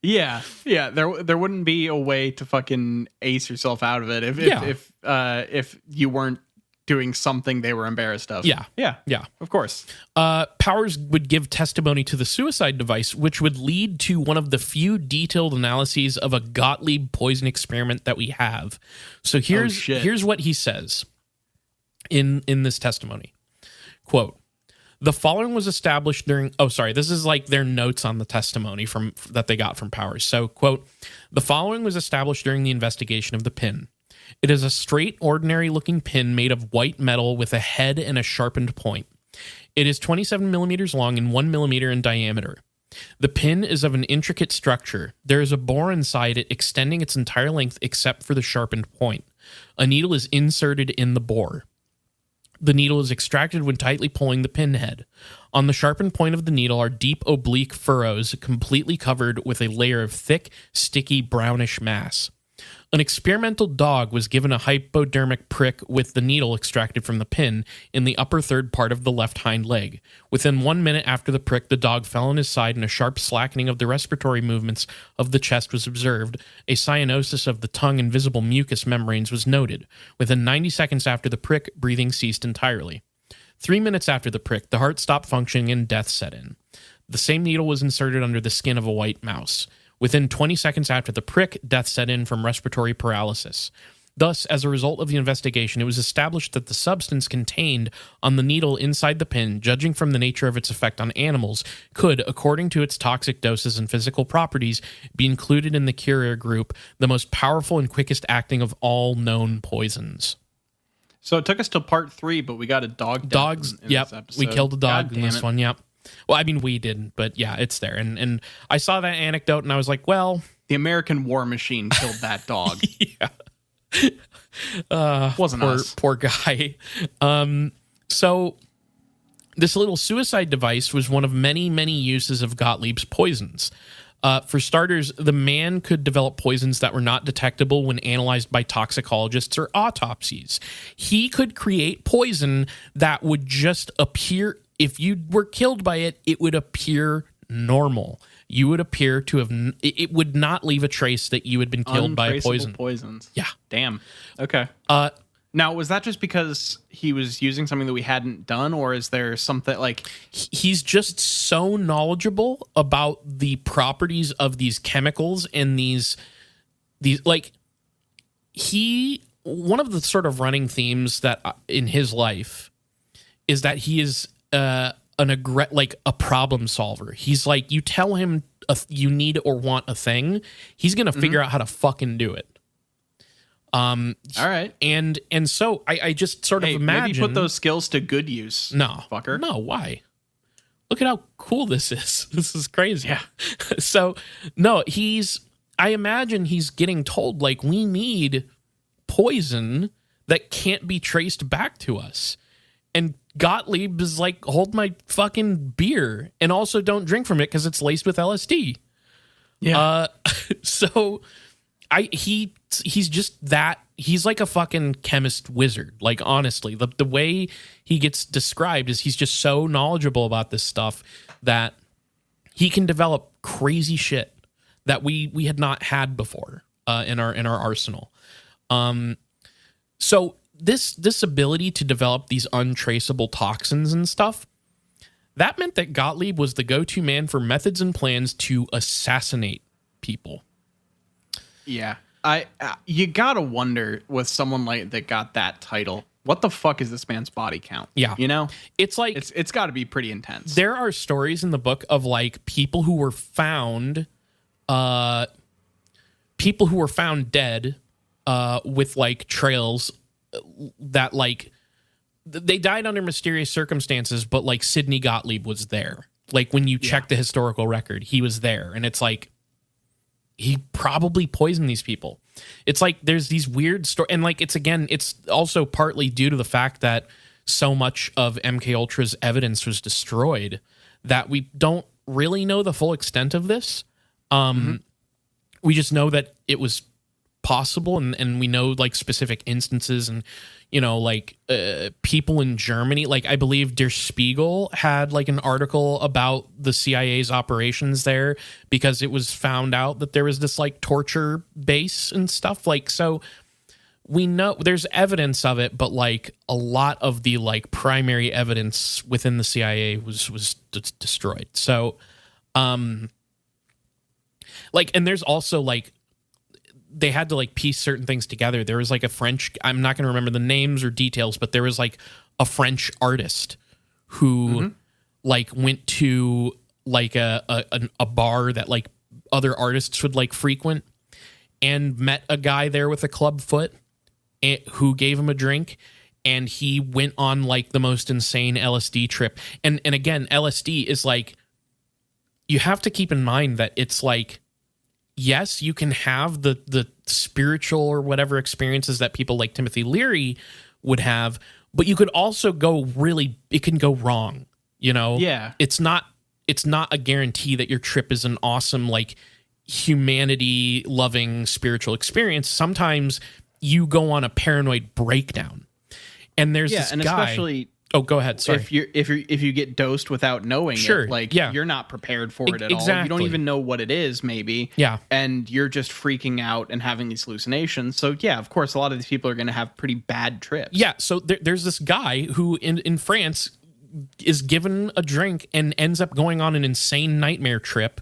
Speaker 2: Yeah, there wouldn't be a way to fucking ace yourself out of it if you weren't doing something they were embarrassed of.
Speaker 3: Yeah,
Speaker 2: of course.
Speaker 3: Powers would give testimony to the suicide device, which would lead to one of the few detailed analyses of a Gottlieb poison experiment that we have. So here's what he says in this testimony. Quote, the following was established during... Oh, sorry. This is like their notes on the testimony that they got from Powers. So, quote, the following was established during the investigation of the pin. It is a straight, ordinary-looking pin made of white metal with a head and a sharpened point. It is 27 millimeters long and 1 millimeter in diameter. The pin is of an intricate structure. There is a bore inside it extending its entire length except for the sharpened point. A needle is inserted in the bore. The needle is extracted when tightly pulling the pin head. On the sharpened point of the needle are deep oblique furrows completely covered with a layer of thick, sticky, brownish mass. An experimental dog was given a hypodermic prick with the needle extracted from the pin in the upper third part of the left hind leg. Within 1 minute after the prick, the dog fell on his side and a sharp slackening of the respiratory movements of the chest was observed. A cyanosis of the tongue and visible mucous membranes was noted. Within 90 seconds after the prick, breathing ceased entirely. 3 minutes after the prick, the heart stopped functioning and death set in. The same needle was inserted under the skin of a white mouse. Within 20 seconds after the prick, death set in from respiratory paralysis. Thus, as a result of the investigation, it was established that the substance contained on the needle inside the pin, judging from the nature of its effect on animals, could, according to its toxic doses and physical properties, be included in the carrier group, the most powerful and quickest acting of all known poisons.
Speaker 2: So it took us to part 3, but we got a dog death
Speaker 3: Dogs,
Speaker 2: in
Speaker 3: yep.
Speaker 2: this episode.
Speaker 3: We killed a dog in this
Speaker 2: it.
Speaker 3: one, yep. Well, I mean, we didn't, but yeah, it's there. And I saw that anecdote and I was like, well...
Speaker 2: The American war machine killed that dog.
Speaker 3: Yeah.
Speaker 2: Wasn't us.
Speaker 3: Poor guy. So this little suicide device was one of many, many uses of Gottlieb's poisons. For starters, the man could develop poisons that were not detectable when analyzed by toxicologists or autopsies. He could create poison that would just appear... If you were killed by it, it would appear normal. You would appear to have... It would not leave a trace that you had been killed by a poison.
Speaker 2: Poisons.
Speaker 3: Yeah.
Speaker 2: Damn. Okay. Now, was that just because he was using something that we hadn't done, or is there something like...
Speaker 3: He's just so knowledgeable about the properties of these chemicals and these like... One of the sort of running themes that in his life is that he is... a problem solver. He's like, you tell him you need or want a thing, he's gonna figure out how to fucking do it.
Speaker 2: All right,
Speaker 3: and so I just sort of imagine
Speaker 2: maybe put those skills to good use.
Speaker 3: No,
Speaker 2: fucker.
Speaker 3: No, why? Look at how cool this is. This is crazy.
Speaker 2: Yeah.
Speaker 3: So no, I imagine he's getting told like, we need poison that can't be traced back to us, and Gottlieb is like, hold my fucking beer and also don't drink from it because it's laced with LSD.
Speaker 2: Yeah.
Speaker 3: So he's just that. He's like a fucking chemist wizard. Like, honestly, the way he gets described is he's just so knowledgeable about this stuff that he can develop crazy shit that we had not had before in our arsenal. So this ability to develop these untraceable toxins and stuff, that meant that Gottlieb was the go-to man for methods and plans to assassinate people.
Speaker 2: Yeah. You gotta wonder with someone like that got that title, what the fuck is this man's body count?
Speaker 3: Yeah.
Speaker 2: You know?
Speaker 3: It's like...
Speaker 2: It's gotta be pretty intense.
Speaker 3: There are stories in the book of like people who were found dead with like trails that like they died under mysterious circumstances, but like Sidney Gottlieb was there. Like when you check the historical record, he was there, and it's like he probably poisoned these people. It's like there's these weird stories, and like it's also partly due to the fact that so much of MK Ultra's evidence was destroyed that we don't really know the full extent of this. We just know that it was possible, and we know like specific instances, and like people in Germany, like I believe Der Spiegel had like an article about the CIA's operations there because it was found out that there was this like torture base and stuff, like, so we know there's evidence of it, but like a lot of the like primary evidence within the CIA was destroyed. So like, and there's also like, they had to like piece certain things together. There was like a French, I'm not going to remember the names or details, but there was like a French artist who like went to like a bar that like other artists would like frequent, and met a guy there with a club foot who gave him a drink, and he went on like the most insane LSD trip. And again, LSD is like, you have to keep in mind that it's like, yes, you can have the spiritual or whatever experiences that people like Timothy Leary would have, but you could also it can go wrong, Yeah. It's not a guarantee that your trip is an awesome, like, humanity loving spiritual experience. Sometimes you go on a paranoid breakdown. And there's this
Speaker 2: and
Speaker 3: guy,
Speaker 2: especially
Speaker 3: oh, go ahead. Sorry.
Speaker 2: If you get dosed without knowing it, like, you're not prepared for it at all. You don't even know what it is, maybe.
Speaker 3: Yeah.
Speaker 2: And you're just freaking out and having these hallucinations. So yeah, of course, a lot of these people are going to have pretty bad trips.
Speaker 3: Yeah. So there's this guy who in France is given a drink and ends up going on an insane nightmare trip.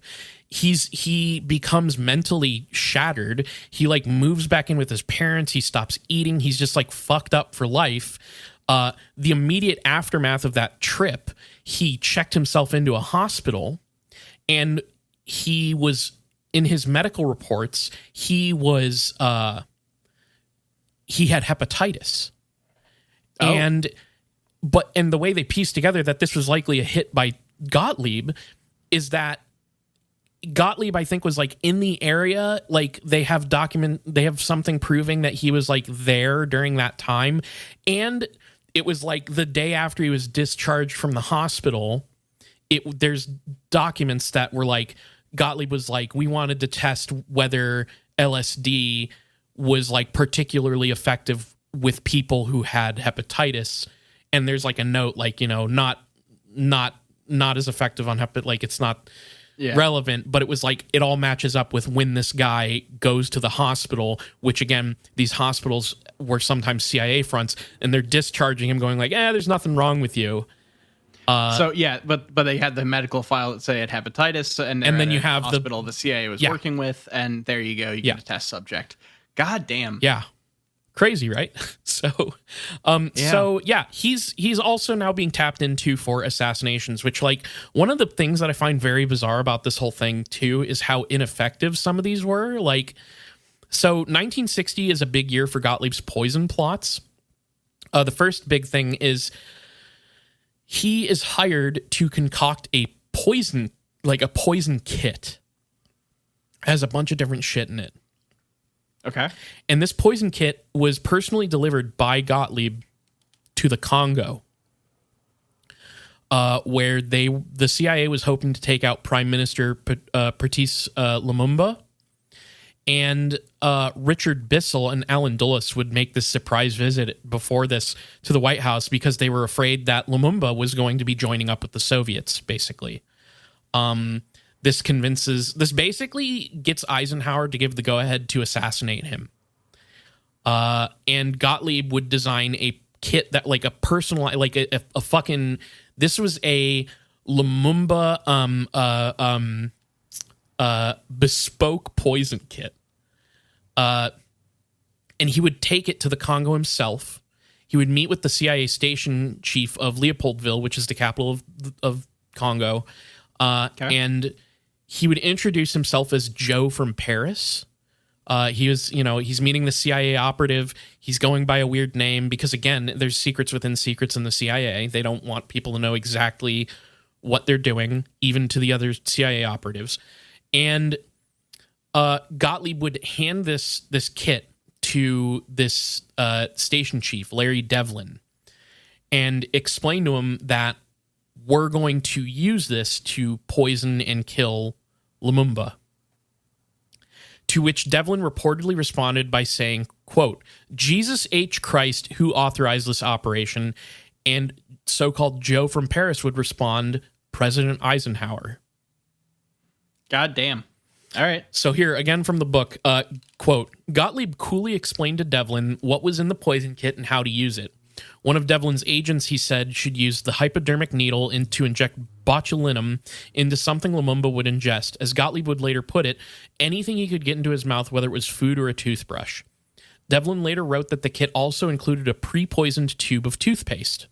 Speaker 3: He becomes mentally shattered. He like moves back in with his parents. He stops eating. He's just like fucked up for life. The immediate aftermath of that trip, he checked himself into a hospital, and he was, in his medical reports, he had hepatitis. Oh. And the way they pieced together that this was likely a hit by Gottlieb is that Gottlieb, I think, was like in the area. Like they have something proving that he was like there during that time. And it was like the day after he was discharged from the hospital. There's documents that were like, Gottlieb was like, we wanted to test whether LSD was like particularly effective with people who had hepatitis. And there's like a note, like, not as effective on hepatitis. Like it's not relevant, but it was like, it all matches up with when this guy goes to the hospital, which again, these hospitals were sometimes CIA fronts, and they're discharging him going like, there's nothing wrong with you.
Speaker 2: So yeah, but they had the medical file that say it had hepatitis, and then you have the hospital the CIA was working with, and there you go, you get a test subject. God damn.
Speaker 3: Yeah. Crazy, right? So he's also now being tapped into for assassinations, which, like, one of the things that I find very bizarre about this whole thing too is how ineffective some of these were. Like, so 1960 is a big year for Gottlieb's poison plots. The first big thing is he is hired to concoct a poison kit. It has a bunch of different shit in it.
Speaker 2: Okay.
Speaker 3: And this poison kit was personally delivered by Gottlieb to the Congo, where the CIA was hoping to take out Prime Minister Patrice Lumumba. And Richard Bissell and Alan Dulles would make this surprise visit before this to the White House because they were afraid that Lumumba was going to be joining up with the Soviets, basically. This basically gets Eisenhower to give the go-ahead to assassinate him. And Gottlieb would design a kit that, like, a personal, like a fucking, this was a Lumumba bespoke poison kit. And he would take it to the Congo himself. He would meet with the CIA station chief of Leopoldville, which is the capital of Congo. And he would introduce himself as Joe from Paris. He's meeting the CIA operative. He's going by a weird name because, again, there's secrets within secrets in the CIA. They don't want people to know exactly what they're doing, even to the other CIA operatives. And Gottlieb would hand this kit to this station chief, Larry Devlin, and explain to him that we're going to use this to poison and kill Lumumba. to which Devlin reportedly responded by saying, quote, Jesus H. Christ, who authorized this operation, and so-called Joe from Paris would respond, President Eisenhower.
Speaker 2: God damn. All right.
Speaker 3: So here, again from the book, quote, Gottlieb coolly explained to Devlin what was in the poison kit and how to use it. One of Devlin's agents, he said, should use the hypodermic needle to inject botulinum into something Lumumba would ingest. As Gottlieb would later put it, anything he could get into his mouth, whether it was food or a toothbrush. Devlin later wrote that the kit also included a pre-poisoned tube of toothpaste.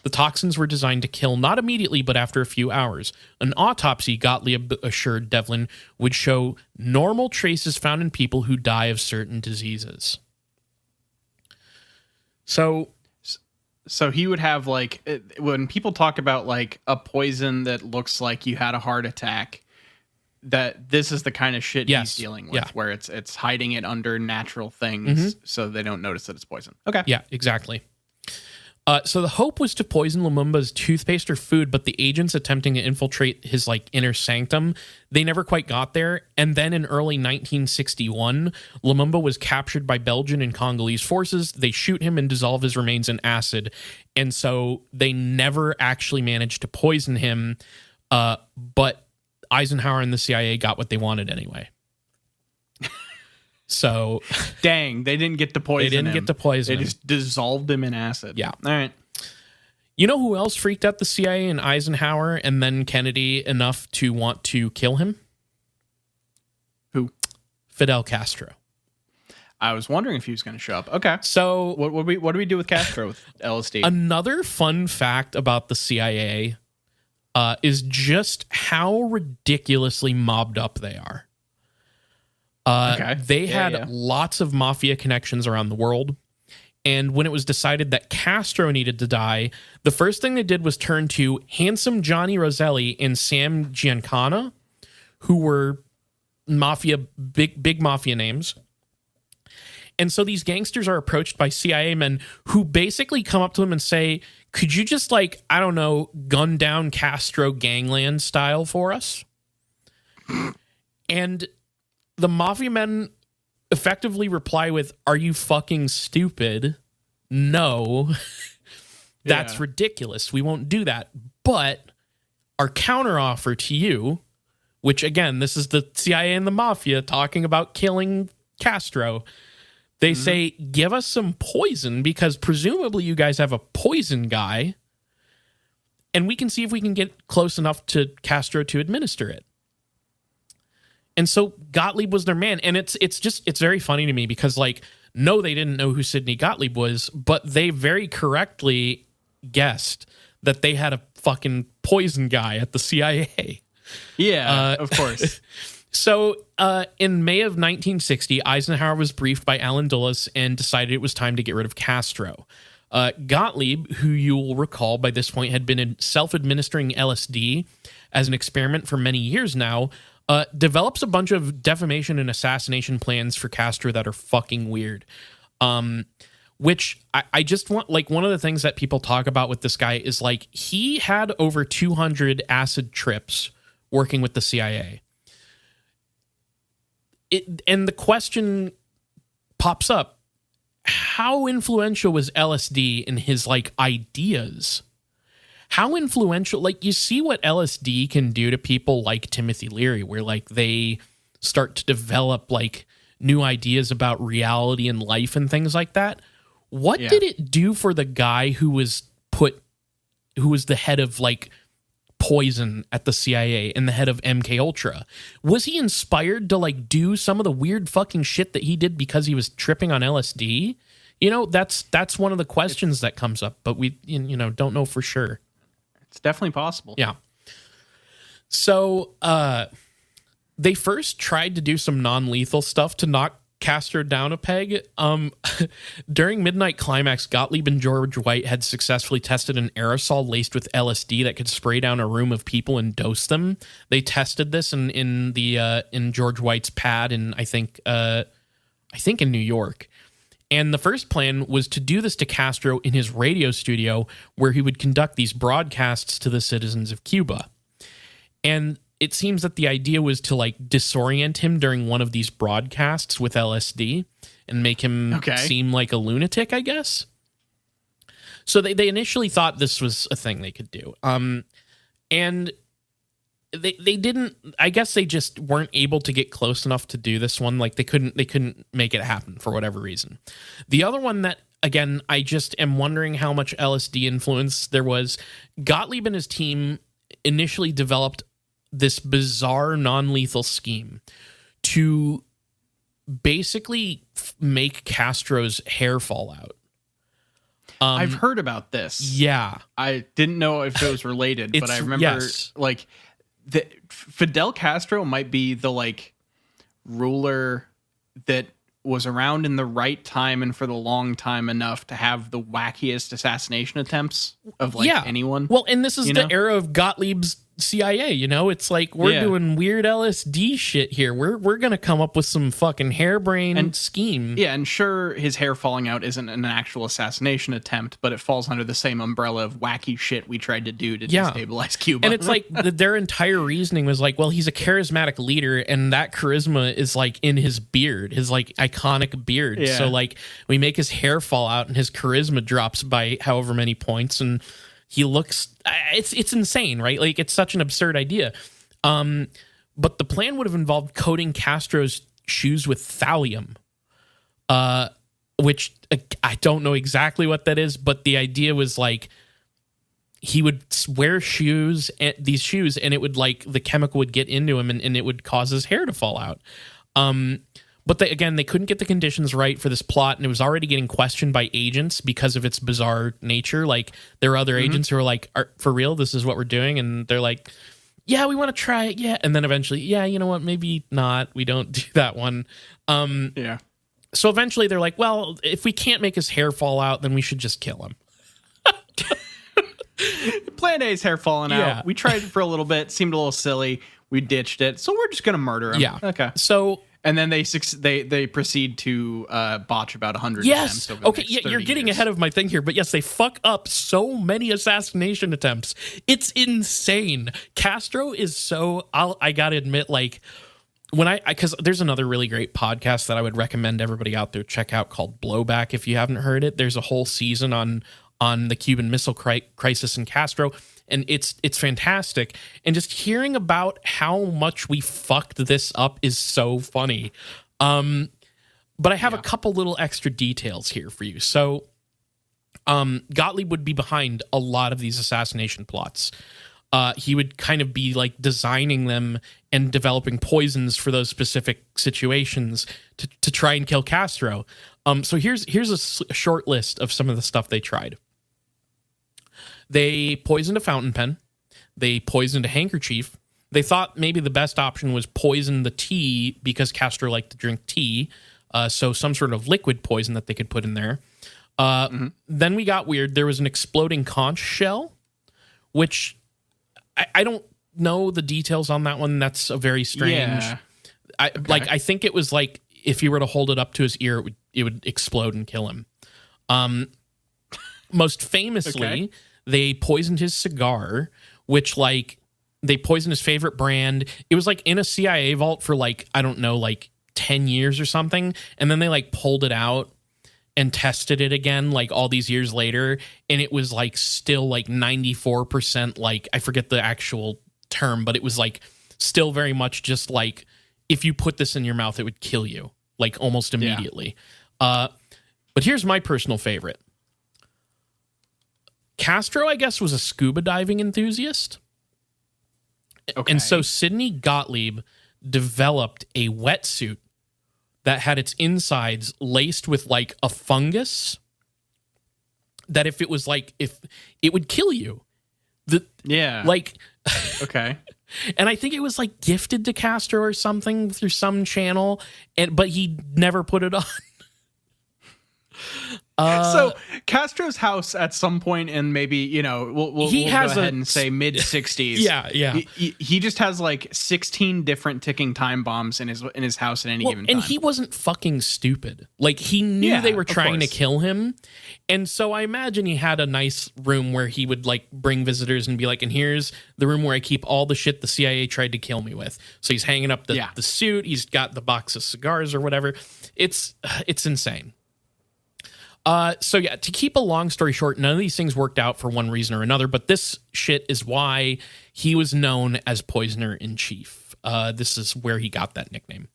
Speaker 3: The toxins were designed to kill not immediately, but after a few hours. An autopsy, Gottlieb assured Devlin, would show normal traces found in people who die of certain diseases.
Speaker 2: So he would have, like, when people talk about, like, a poison that looks like you had a heart attack, that this is the kind of shit he's dealing with, where it's hiding it under natural things so they don't notice that it's poison. Okay.
Speaker 3: Yeah, exactly. So the hope was to poison Lumumba's toothpaste or food, but the agents attempting to infiltrate his like inner sanctum, they never quite got there. And then in early 1961, Lumumba was captured by Belgian and Congolese forces. They shoot him and dissolve his remains in acid. And so they never actually managed to poison him. But Eisenhower and the CIA got what they wanted anyway. So,
Speaker 2: dang, they didn't get to poison him.
Speaker 3: They
Speaker 2: just dissolved him in acid.
Speaker 3: Yeah.
Speaker 2: All right.
Speaker 3: You know who else freaked out the CIA and Eisenhower and then Kennedy enough to want to kill him?
Speaker 2: Who?
Speaker 3: Fidel Castro.
Speaker 2: I was wondering if he was going to show up. Okay.
Speaker 3: So,
Speaker 2: what do we do with Castro with LSD?
Speaker 3: Another fun fact about the CIA is just how ridiculously mobbed up they are. They had lots of mafia connections around the world. And when it was decided that Castro needed to die, the first thing they did was turn to handsome Johnny Roselli and Sam Giancana, who were big mafia names. And so these gangsters are approached by CIA men who basically come up to them and say, could you just gun down Castro gangland style for us? And the mafia men effectively reply with, are you fucking stupid? No, that's ridiculous. We won't do that. But our counteroffer to you, which again, this is the CIA and the mafia talking about killing Castro. They say, give us some poison because presumably you guys have a poison guy and we can see if we can get close enough to Castro to administer it. And so Gottlieb was their man. And it's very funny to me because, no, they didn't know who Sidney Gottlieb was, but they very correctly guessed that they had a fucking poison guy at the CIA.
Speaker 2: Yeah, of course.
Speaker 3: So in May of 1960, Eisenhower was briefed by Allen Dulles and decided it was time to get rid of Castro. Gottlieb, who you will recall by this point had been self-administering LSD as an experiment for many years now, develops a bunch of defamation and assassination plans for Castro that are fucking weird. Which I just want, one of the things that people talk about with this guy is he had over 200 acid trips working with the CIA. And the question pops up, how influential was LSD in his ideas? How influential, you see what LSD can do to people like Timothy Leary, where they start to develop new ideas about reality and life and things like that. What did it do for the guy who was the head of poison at the CIA and the head of MK Ultra? Was he inspired to do some of the weird fucking shit that he did because he was tripping on LSD? That's one of the questions that comes up, but we don't know for sure.
Speaker 2: It's definitely possible.
Speaker 3: Yeah. So they first tried to do some non-lethal stuff to knock Castro down a peg. During Midnight Climax, Gottlieb and George White had successfully tested an aerosol laced with LSD that could spray down a room of people and dose them. They tested this in George White's pad in I think in New York. And the first plan was to do this to Castro in his radio studio where he would conduct these broadcasts to the citizens of Cuba. And it seems that the idea was to like disorient him during one of these broadcasts with LSD and make him seem like a lunatic, I guess. So they initially thought this was a thing they could do. And they didn't, I guess they just weren't able to get close enough to do this one. Like they couldn't make it happen for whatever reason. The other one that, again, I just am wondering how much LSD influence there was. Gottlieb and his team initially developed this bizarre non-lethal scheme to basically make Castro's hair fall out.
Speaker 2: I've heard about this.
Speaker 3: Yeah.
Speaker 2: I didn't know if it was related, but I remember like Fidel Castro might be the like ruler that was around in the right time and for the long time enough to have the wackiest assassination attempts of like anyone.
Speaker 3: Well, and this is the era of Gottlieb's CIA, it's like we're doing weird LSD shit here. We're gonna come up with some fucking harebrained scheme.
Speaker 2: Yeah, and sure, his hair falling out isn't an actual assassination attempt, but it falls under the same umbrella of wacky shit we tried to do to destabilize Cuba.
Speaker 3: And it's like their entire reasoning was like, well, he's a charismatic leader, and that charisma is like in his beard, his like iconic beard. Yeah. So like we make his hair fall out, and his charisma drops by however many points, and he looks, it's insane, right? Like it's such an absurd idea. But the plan would have involved coating Castro's shoes with thallium, which I don't know exactly what that is, but the idea was like he would wear these shoes, and it would like the chemical would get into him, and it would cause his hair to fall out. But they couldn't get the conditions right for this plot, and it was already getting questioned by agents because of its bizarre nature. Like, there were other agents who were like, for real, this is what we're doing? And they're like, yeah, we want to try it, yeah. And then eventually, yeah, you know what, maybe not. We don't do that one. So eventually they're like, well, if we can't make his hair fall out, then we should just kill him.
Speaker 2: Plan A's hair falling out. We tried it for a little bit, seemed a little silly. We ditched it, so we're just going to murder him.
Speaker 3: Yeah.
Speaker 2: Okay.
Speaker 3: So...
Speaker 2: And then they proceed to botch about 100
Speaker 3: attempts.
Speaker 2: Over the next
Speaker 3: You're getting
Speaker 2: years.
Speaker 3: ahead of my thing here, but yes, they fuck up so many assassination attempts. It's insane. Castro is so. I gotta admit, like because there's another really great podcast that I would recommend everybody out there check out called Blowback. If you haven't heard it, there's a whole season on the Cuban Missile Crisis and Castro. And it's fantastic. And just hearing about how much we fucked this up is so funny. But I have a couple little extra details here for you. So Gottlieb would be behind a lot of these assassination plots. He would kind of be like designing them and developing poisons for those specific situations to try and kill Castro. So here's a short list of some of the stuff they tried. They poisoned a fountain pen. They poisoned a handkerchief. They thought maybe the best option was poison the tea because Castro liked to drink tea. So some sort of liquid poison that they could put in there. Then we got weird. There was an exploding conch shell, which I don't know the details on that one. That's a very strange.
Speaker 2: Yeah.
Speaker 3: I think it was like if you were to hold it up to his ear, it would explode and kill him. Most famously, they poisoned his cigar, which like they poisoned his favorite brand. It was like in a CIA vault for like, I don't know, like 10 years or something. And then they like pulled it out and tested it again, like all these years later. And it was like still like 94%, like I forget the actual term, but it was like still very much just like, if you put this in your mouth, it would kill you like almost immediately. But here's my personal favorite. Castro, I guess, was a scuba diving enthusiast. Okay. And so Sidney Gottlieb developed a wetsuit that had its insides laced with like a fungus that if it would kill you.
Speaker 2: Okay.
Speaker 3: And I think it was like gifted to Castro or something through some channel, but he never put it on.
Speaker 2: So Castro's house at some point in maybe, we'll go ahead and say mid 60s.
Speaker 3: Yeah.
Speaker 2: He just has like 16 different ticking time bombs in his house at any given time.
Speaker 3: And he wasn't fucking stupid. Like, he knew they were trying to kill him. And so I imagine he had a nice room where he would like bring visitors and be like, and here's the room where I keep all the shit the CIA tried to kill me with. So he's hanging up the suit. He's got the box of cigars or whatever. It's insane. So yeah, to keep a long story short, none of these things worked out for one reason or another, but this shit is why he was known as Poisoner in Chief. This is where he got that nickname.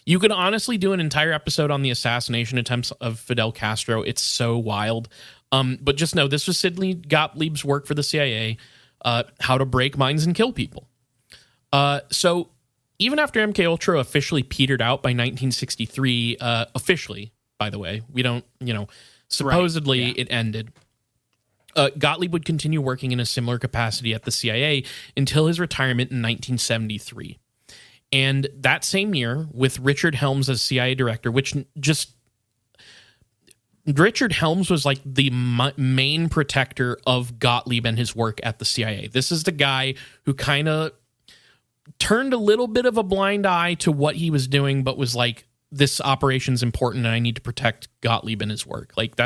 Speaker 3: You could honestly do an entire episode on the assassination attempts of Fidel Castro. It's so wild. But just know this was Sidney Gottlieb's work for the CIA, how to break minds and kill people. So even after MKUltra officially petered out by 1963, officially, by the way, we don't, supposedly it ended. Gottlieb would continue working in a similar capacity at the CIA until his retirement in 1973. And that same year, with Richard Helms as CIA director, Richard Helms was like the main protector of Gottlieb and his work at the CIA. This is the guy who kind of turned a little bit of a blind eye to what he was doing, but was like, this operation's important and I need to protect Gottlieb and his work. Like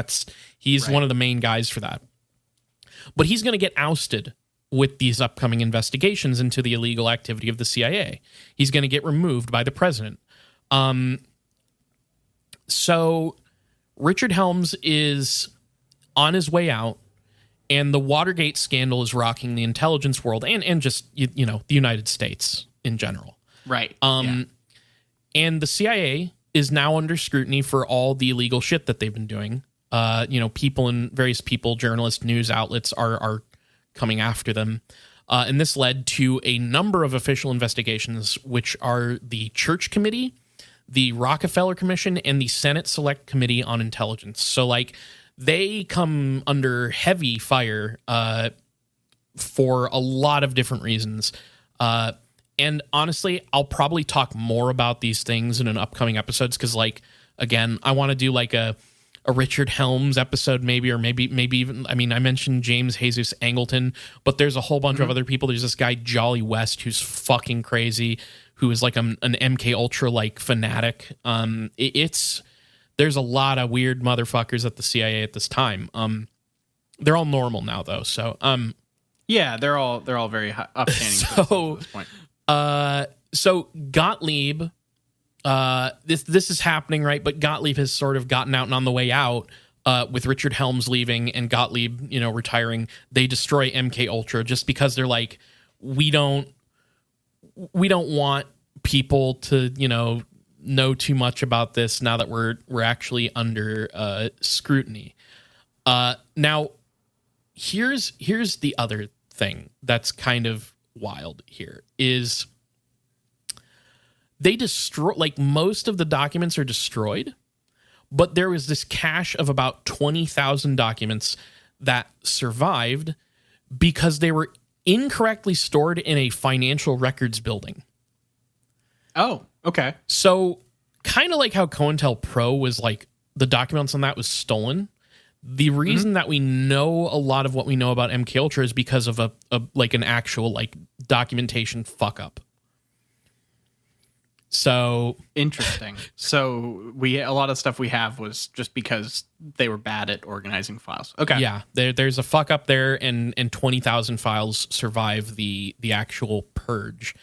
Speaker 3: he's one of the main guys for that. But he's going to get ousted with these upcoming investigations into the illegal activity of the CIA. He's going to get removed by the president. So Richard Helms is on his way out, and the Watergate scandal is rocking the intelligence world and just, the United States in general.
Speaker 2: Right.
Speaker 3: And the CIA is now under scrutiny for all the illegal shit that they've been doing. Various people, journalists, news outlets are coming after them. And this led to a number of official investigations, which are the Church Committee, the Rockefeller Commission, and the Senate Select Committee on Intelligence. So, like, they come under heavy fire for a lot of different reasons. And honestly, I'll probably talk more about these things in an upcoming episodes because, like, again, I want to do like a Richard Helms episode maybe, or maybe even, I mentioned James Jesus Angleton, but there's a whole bunch of other people. There's this guy, Jolly West, who's fucking crazy, who is like an MKUltra like fanatic. There's a lot of weird motherfuckers at the CIA at this time. They're all normal now though. So,
Speaker 2: yeah, they're all very upstanding at this point.
Speaker 3: So Gottlieb, this is happening, right? But Gottlieb has sort of gotten out, and on the way out, with Richard Helms leaving and Gottlieb, retiring, they destroy MKUltra just because they're like, we don't want people to, know too much about this now that we're actually under scrutiny. Now, here's the other thing that's kind of wild here is they destroy, like, most of the documents are destroyed, but there was this cache of about 20,000 documents that survived because they were incorrectly stored in a financial records building.
Speaker 2: Oh, okay.
Speaker 3: So kind of like how COINTELPRO was like, the documents on that was stolen. The reason that we know a lot of what we know about MKUltra is because of an actual like documentation fuck up. So
Speaker 2: interesting. So a lot of stuff we have was just because they were bad at organizing files. Okay.
Speaker 3: Yeah, there's a fuck up there, and 20,000 files survive the actual purge.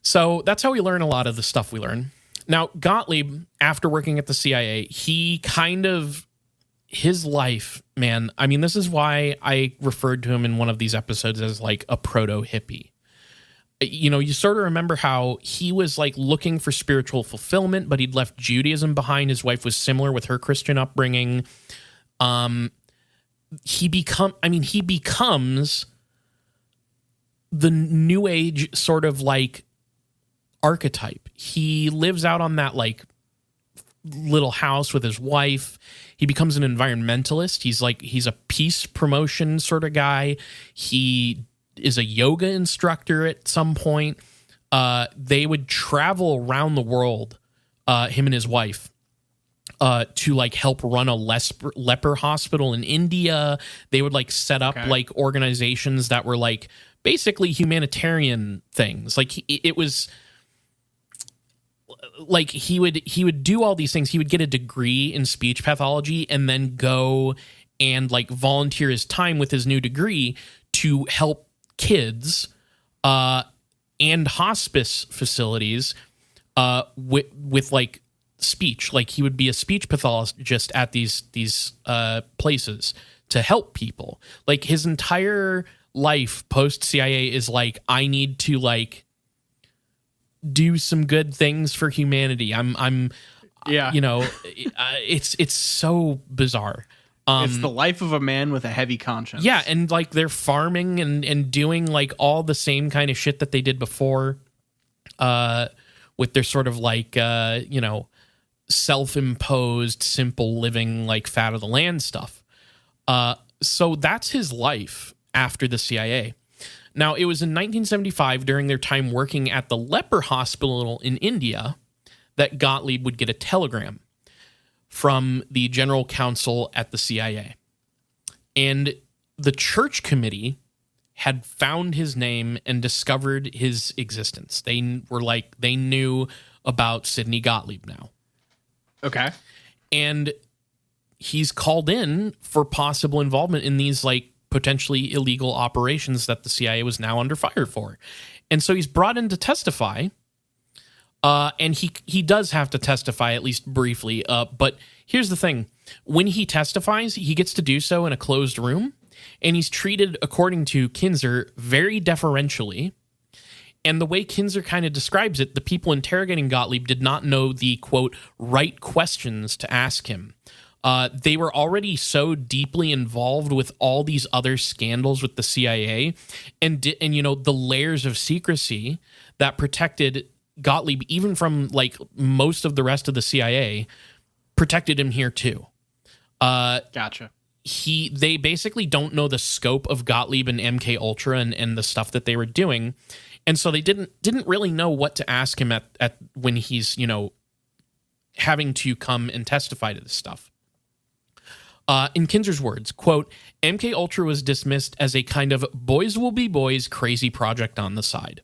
Speaker 3: So that's how we learn a lot of the stuff we learn. Now, Gottlieb, after working at the CIA, he kind of, his life, man, this is why I referred to him in one of these episodes as like a proto-hippie. You sort of remember how he was like looking for spiritual fulfillment, but he'd left Judaism behind. His wife was similar with her Christian upbringing. He becomes the New Age sort of like archetype. He lives out on that like little house with his wife. He becomes an environmentalist. He's a peace promotion sort of guy. He is a yoga instructor at some point. They would travel around the world, him and his wife, to like help run a leper hospital in India. They would like set up like organizations that were like basically humanitarian things. Like it was like he would do all these things. He would get a degree in speech pathology and then go and like volunteer his time with his new degree to help kids and hospice facilities with like speech. Like he would be a speech pathologist at these places to help people. Like his entire life post CIA is like, I need to like do some good things for humanity. I'm you know, it's so bizarre.
Speaker 2: It's the life of a man with a heavy conscience.
Speaker 3: Yeah, and like they're farming and doing like all the same kind of shit that they did before, with their sort of like you know, self-imposed simple living, like fat of the land stuff. So that's his life after the CIA. Now, it was in 1975, during their time working at the leper hospital in India, that Gottlieb would get a telegram from the general counsel at the CIA. And the church committee had found his name and discovered his existence. They were like, they knew about Sidney Gottlieb now.
Speaker 2: Okay.
Speaker 3: And he's called in for possible involvement in these like potentially illegal operations that the CIA was now under fire for. And so he's brought in to testify. And he does have to testify, at least briefly. But here's the thing. When he testifies, he gets to do so in a closed room. And he's treated, according to Kinzer, very deferentially. And the way Kinzer kind of describes it, the people interrogating Gottlieb did not know the, quote, right questions to ask him. They were already so deeply involved with all these other scandals with the CIA and you know, the layers of secrecy that protected Gottlieb, even from like most of the rest of the CIA, protected him here too.
Speaker 2: Gotcha.
Speaker 3: They basically don't know the scope of Gottlieb and MK Ultra and the stuff that they were doing. And so they didn't really know what to ask him at when he's, you know, having to come and testify to this stuff. In Kinzer's words, quote, MK Ultra was dismissed as a kind of boys will be boys crazy project on the side.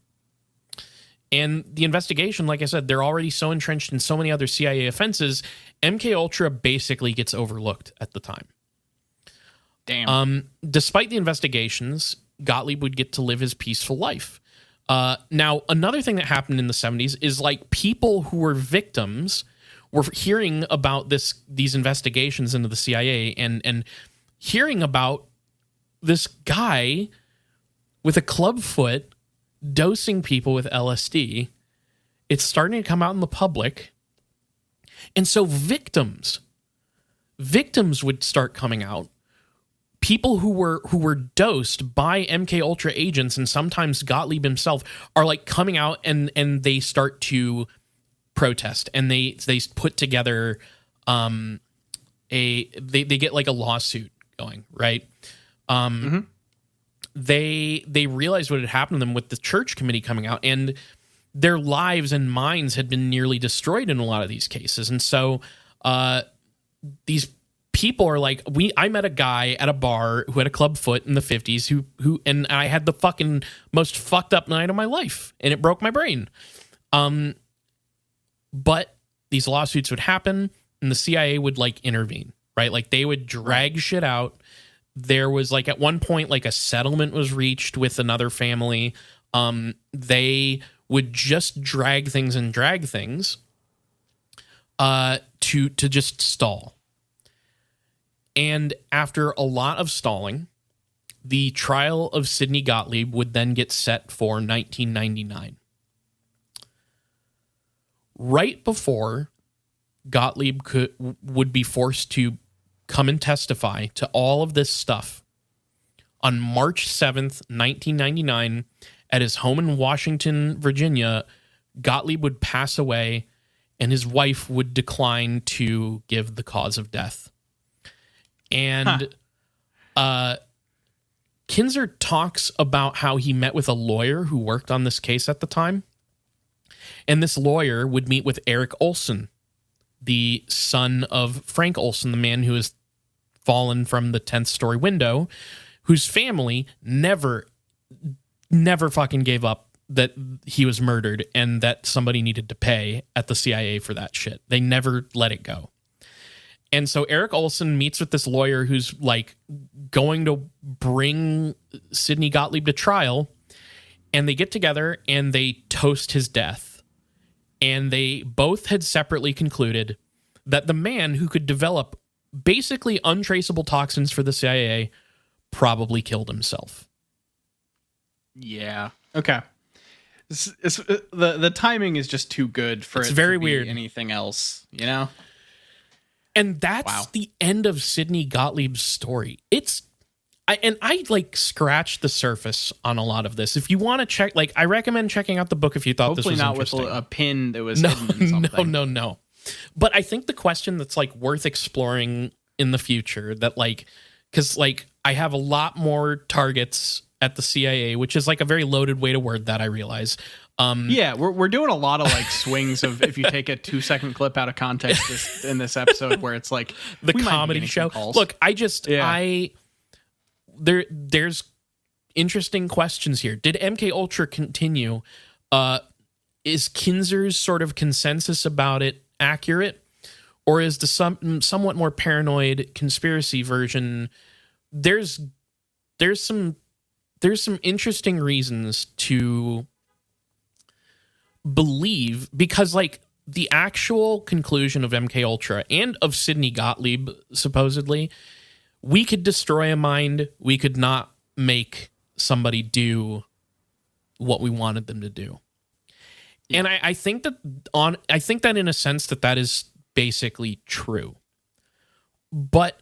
Speaker 3: And the investigation, like I said, they're already so entrenched in so many other CIA offenses, MK Ultra basically gets overlooked at the time.
Speaker 2: Damn.
Speaker 3: Despite the investigations, Gottlieb would get to live his peaceful life. Now, another thing that happened in the 70s is like people who were victims were hearing about these investigations into the CIA and hearing about this guy with a club foot dosing people with LSD. It's starting to come out in the public. And so victims would start coming out. People who were dosed by MK Ultra agents and sometimes Gottlieb himself are like coming out and they start to protest, and they put together they get like a lawsuit going, right? They realized what had happened to them with the church committee coming out, and their lives and minds had been nearly destroyed in a lot of these cases. And so these people are like, I met a guy at a bar who had a club foot in the 50s who and I had the fucking most fucked up night of my life, and it broke my brain. But these lawsuits would happen, and the CIA would like intervene, right? Like they would drag shit out. There was like at one point like a settlement was reached with another family. They would just drag things to just stall. And after a lot of stalling, the trial of Sidney Gottlieb would then get set for 1999. Right before Gottlieb would be forced to come and testify to all of this stuff, on March 7th, 1999, at his home in Washington, Virginia, Gottlieb would pass away and his wife would decline to give the cause of death. And Kinzer talks about how he met with a lawyer who worked on this case at the time. And this lawyer would meet with Eric Olson, the son of Frank Olson, the man who has fallen from the 10th story window, whose family never fucking gave up that he was murdered and that somebody needed to pay at the CIA for that shit. They never let it go. And so Eric Olson meets with this lawyer who's like going to bring Sidney Gottlieb to trial, and they get together and they toast his death. And they both had separately concluded that the man who could develop basically untraceable toxins for the CIA probably killed himself.
Speaker 2: Yeah. Okay. The timing is just too good for
Speaker 3: it's
Speaker 2: it
Speaker 3: very
Speaker 2: to be
Speaker 3: weird.
Speaker 2: Anything else, you know?
Speaker 3: And that's the end of Sidney Gottlieb's story. I like scratched the surface on a lot of this. If you want to check, like, I recommend checking out the book if you thought
Speaker 2: Hopefully
Speaker 3: this was interesting.
Speaker 2: Hopefully not with a pin that was hidden in something.
Speaker 3: No. But I think the question that's like worth exploring in the future that like, because like I have a lot more targets at the CIA, which is like a very loaded way to word that, I realize.
Speaker 2: Yeah, we're doing a lot of like swings of if you take a 2-second clip out of context in this episode where it's like
Speaker 3: the comedy show. Look, there's interesting questions here. Did MK Ultra continue? Is Kinzer's sort of consensus about it accurate, or is the somewhat more paranoid conspiracy version? There's some interesting reasons to believe, because like the actual conclusion of MK Ultra and of Sidney Gottlieb, supposedly, we could destroy a mind, we could not make somebody do what we wanted them to do. Yeah. And I think that in a sense that is basically true. But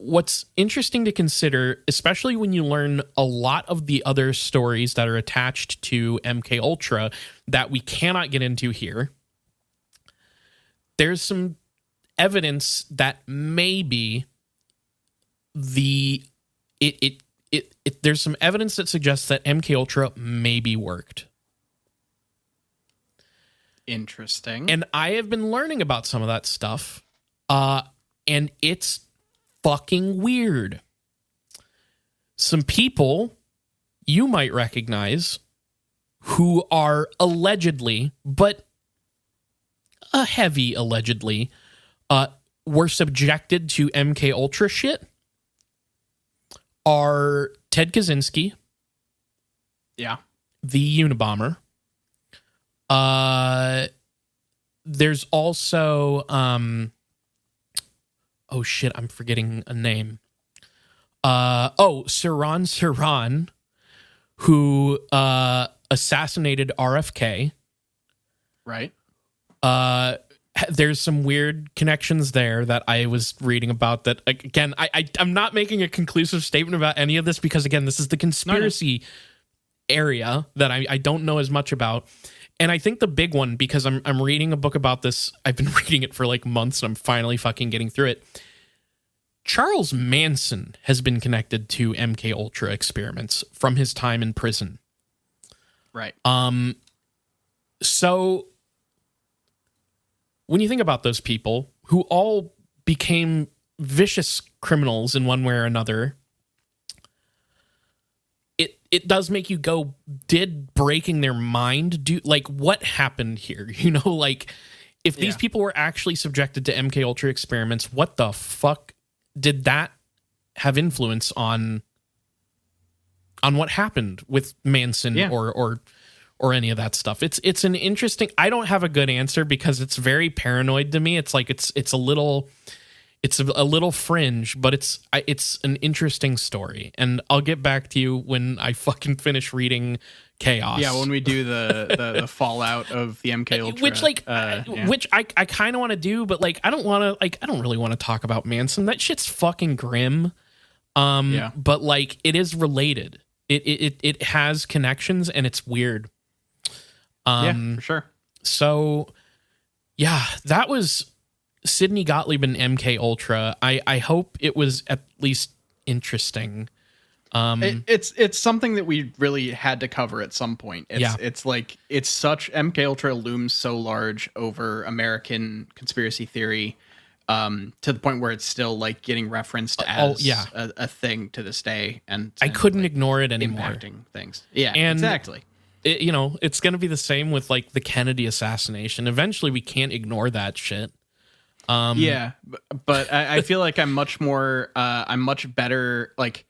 Speaker 3: what's interesting to consider, especially when you learn a lot of the other stories that are attached to MK Ultra that we cannot get into here, there's some evidence that maybe there's some evidence that suggests that MK Ultra maybe worked.
Speaker 2: Interesting.
Speaker 3: And I have been learning about some of that stuff, and it's fucking weird. Some people you might recognize who are allegedly, but a heavy allegedly, were subjected to MK Ultra shit are Ted Kaczynski.
Speaker 2: Yeah.
Speaker 3: The Unabomber. There's also oh shit, I'm forgetting a name. Saran, who assassinated RFK.
Speaker 2: Right.
Speaker 3: There's some weird connections there that I was reading about that, again, I'm not making a conclusive statement about any of this because, again, this is the conspiracy area that I don't know as much about. And I think the big one, because I'm reading a book about this, I've been reading it for like months and I'm finally fucking getting through it. Charles Manson has been connected to MK Ultra experiments from his time in prison.
Speaker 2: Right.
Speaker 3: So when you think about those people who all became vicious criminals in one way or another, it does make you go, did breaking their mind do, like, what happened here? You know, like, if these people were actually subjected to MK Ultra experiments, what the fuck did that have influence on what happened with Manson or any of that stuff? It's an interesting, I don't have a good answer because it's very paranoid to me. It's like it's a little fringe, but it's an interesting story, and I'll get back to you when I fucking finish reading Chaos.
Speaker 2: Yeah, when we do the fallout of the MK Ultra,
Speaker 3: which I kind of want to do, but like I don't really want to talk about Manson. That shit's fucking grim. But like it is related. It has connections and it's weird.
Speaker 2: Yeah, for sure.
Speaker 3: So yeah, that was Sidney Gottlieb and MK Ultra. I hope it was at least interesting.
Speaker 2: It's something that we really had to cover at some point. It's like it's such MK Ultra looms so large over American conspiracy theory, to the point where it's still like getting referenced as a thing to this day. And
Speaker 3: I couldn't
Speaker 2: like,
Speaker 3: ignore it anymore.
Speaker 2: Impacting things. Yeah,
Speaker 3: and
Speaker 2: exactly.
Speaker 3: It's going to be the same with like the Kennedy assassination. Eventually, we can't ignore that shit.
Speaker 2: But I feel like I'm much more. I'm much better. Like,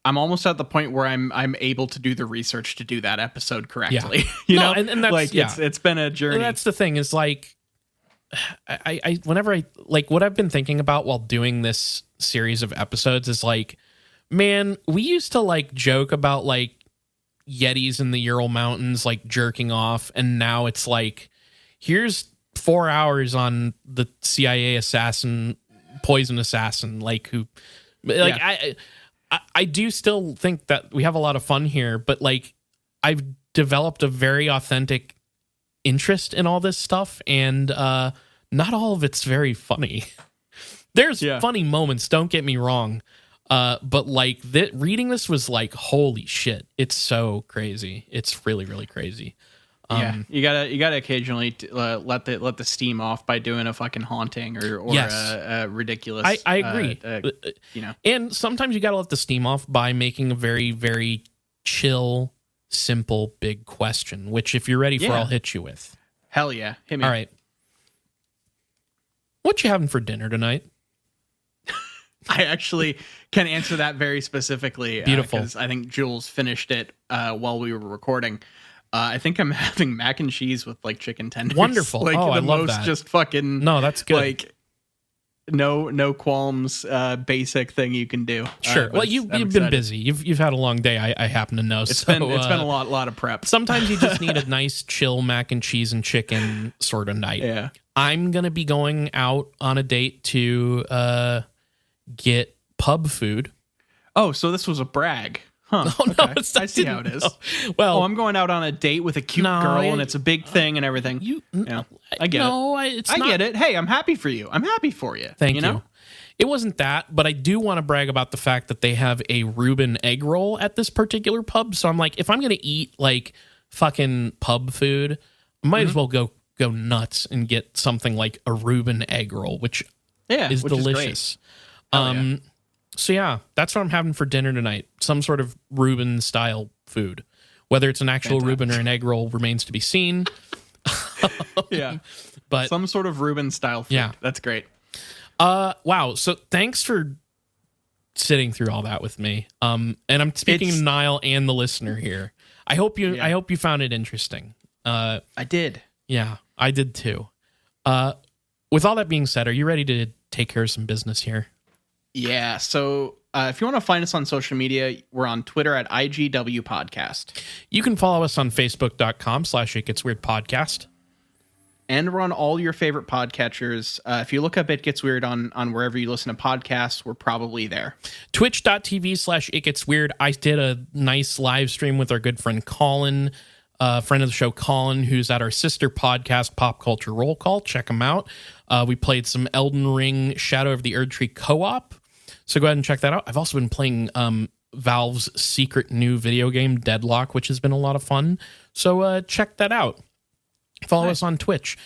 Speaker 2: I'm almost at the point where I'm able to do the research to do that episode correctly.
Speaker 3: Yeah. And that's
Speaker 2: like it's been a journey.
Speaker 3: And that's the thing is like, I whenever I like what I've been thinking about while doing this series of episodes is like, man, we used to like joke about like Yetis in the Ural Mountains like jerking off, and now it's like, here's 4 hours on the CIA poison assassin, like who, like I do still think that we have a lot of fun here, but like I've developed a very authentic interest in all this stuff, and not all of it's very funny. There's funny moments, don't get me wrong, but like reading this was like, holy shit, it's so crazy. It's really, really crazy.
Speaker 2: You gotta occasionally let the steam off by doing a fucking haunting or a ridiculous.
Speaker 3: I agree. And sometimes you gotta let the steam off by making a very, very chill, simple, big question. Which, if you're ready for, I'll hit you with.
Speaker 2: Hell yeah, hit me.
Speaker 3: All right. What you having for dinner tonight?
Speaker 2: I actually can answer that very specifically.
Speaker 3: Beautiful.
Speaker 2: Because I think Jules finished it while we were recording. I think I'm having mac and cheese with like chicken tenders.
Speaker 3: Wonderful.
Speaker 2: Like
Speaker 3: I love
Speaker 2: most
Speaker 3: that.
Speaker 2: Just fucking
Speaker 3: no, that's good.
Speaker 2: Like no qualms, basic thing you can do.
Speaker 3: Sure. Well, you've been busy. You've had a long day. I happen to know.
Speaker 2: It's been a lot of prep.
Speaker 3: Sometimes you just need a nice chill mac and cheese and chicken sort of night.
Speaker 2: Yeah.
Speaker 3: I'm gonna be going out on a date to get pub food.
Speaker 2: Oh, so this was a brag. Huh.
Speaker 3: Oh, no,
Speaker 2: okay. I see how it is.
Speaker 3: Well,
Speaker 2: I'm going out on a date with a cute girl, and it's a big thing and everything. I get it. I get it. Hey, I'm happy for you. I'm happy for you.
Speaker 3: Thank you. It wasn't that, but I do want to brag about the fact that they have a Reuben egg roll at this particular pub. So I'm like, if I'm going to eat like fucking pub food, I might as well go nuts and get something like a Reuben egg roll, which is delicious. So yeah, that's what I'm having for dinner tonight. Some sort of Reuben style food. Whether it's an actual Reuben or an egg roll remains to be seen. But
Speaker 2: some sort of Reuben style food. Yeah, that's great.
Speaker 3: Wow. So thanks for sitting through all that with me. And I'm speaking to Niall and the listener here. I hope you found it interesting.
Speaker 2: I did.
Speaker 3: Yeah, I did too. With all that being said, are you ready to take care of some business here?
Speaker 2: Yeah, so if you want to find us on social media, we're on Twitter at IGW Podcast.
Speaker 3: You can follow us on Facebook.com/ItGetsWeirdPodcast.
Speaker 2: And we're on all your favorite podcatchers. If you look up It Gets Weird on wherever you listen to podcasts, we're probably there.
Speaker 3: Twitch.tv/ItGetsWeird. I did a nice live stream with our good friend Colin, friend of the show Colin, who's at our sister podcast, Pop Culture Roll Call. Check him out. We played some Elden Ring Shadow of the Erdtree co-op. So go ahead and check that out. I've also been playing Valve's secret new video game, Deadlock, which has been a lot of fun. So check that out. Follow us on Twitch.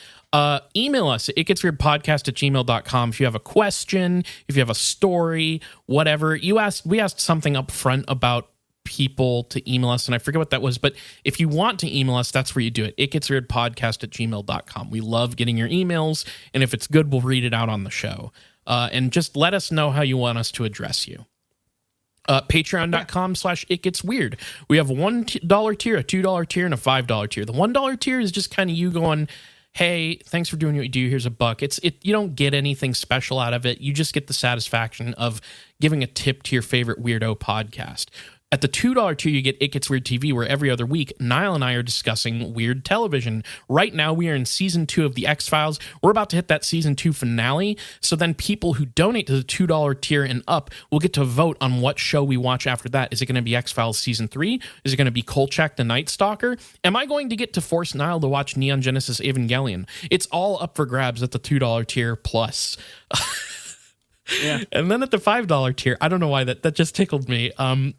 Speaker 3: Email us at itgetsweirdpodcast@gmail.com if you have a question, if you have a story, whatever. We asked something up front about people to email us, and I forget what that was, but if you want to email us, that's where you do it. itgetsweirdpodcast@gmail.com. We love getting your emails, and if it's good, we'll read it out on the show. And just let us know how you want us to address you. Patreon.com/itgetsweird. We have a $1 tier, a $2 tier, and a $5 tier. The $1 tier is just kind of you going, hey, thanks for doing what you do. Here's a buck. You don't get anything special out of it. You just get the satisfaction of giving a tip to your favorite weirdo podcast. At the $2 tier, you get It Gets Weird TV, where every other week, Niall and I are discussing weird television. Right now, we are in Season 2 of The X-Files. We're about to hit that Season 2 finale, so then people who donate to the $2 tier and up will get to vote on what show we watch after that. Is it going to be X-Files Season 3? Is it going to be Kolchak the Night Stalker? Am I going to get to force Niall to watch Neon Genesis Evangelion? It's all up for grabs at the $2 tier plus.
Speaker 2: Yeah.
Speaker 3: And then at the $5 tier, I don't know why that just tickled me.
Speaker 2: I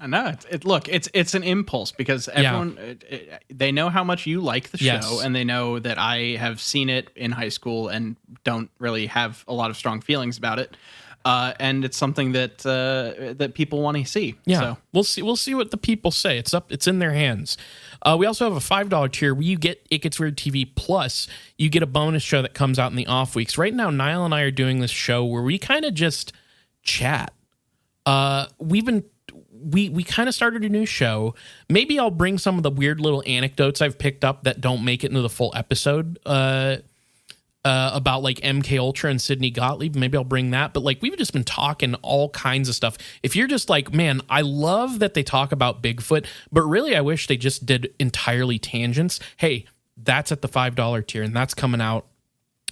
Speaker 2: know it's an impulse because everyone they know how much you like the show, and they know that I have seen it in high school and don't really have a lot of strong feelings about it. And it's something that that people want to see.
Speaker 3: Yeah,
Speaker 2: so.
Speaker 3: we'll see what the people say. It's in their hands. We also have a $5 tier where you get It Gets Weird TV Plus. You get a bonus show that comes out in the off weeks. Right now, Niall and I are doing this show where we kind of just chat. We kind of started a new show. Maybe I'll bring some of the weird little anecdotes I've picked up that don't make it into the full episode. About like MK Ultra and Sidney Gottlieb. Maybe I'll bring that. But like we've just been talking all kinds of stuff. If you're just like, man, I love that they talk about Bigfoot, but really I wish they just did entirely tangents. Hey, that's at the $5 tier and that's coming out.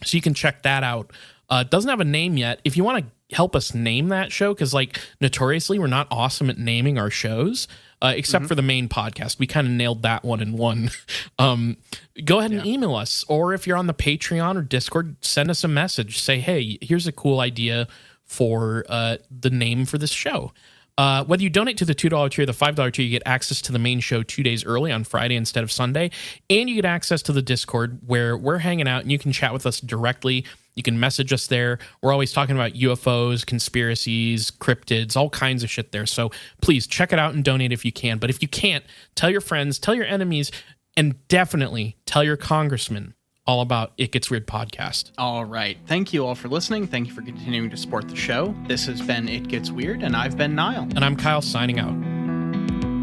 Speaker 3: So you can check that out. It doesn't have a name yet. If you want to help us name that show, because like notoriously we're not awesome at naming our shows. Except for the main podcast. We kind of nailed that one in one. Go ahead and email us. Or if you're on the Patreon or Discord, send us a message. Say, hey, here's a cool idea for the name for this show. Whether you donate to the $2 tier or the $5 tier, you get access to the main show 2 days early on Friday instead of Sunday. And you get access to the Discord where we're hanging out and you can chat with us directly. You can message us there. We're always talking about UFOs, conspiracies, cryptids, all kinds of shit there. So please check it out and donate if you can. But if you can't, tell your friends, tell your enemies, and definitely tell your congressman all about It Gets Weird podcast.
Speaker 2: All right. Thank you all for listening. Thank you for continuing to support the show. This has been It Gets Weird, and I've been Niall.
Speaker 3: And I'm Kyle signing out.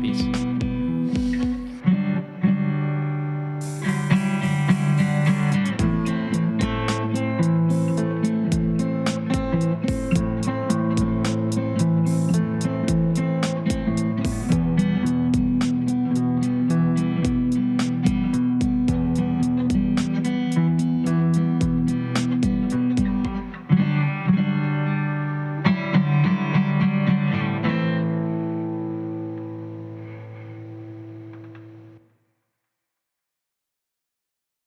Speaker 2: Peace.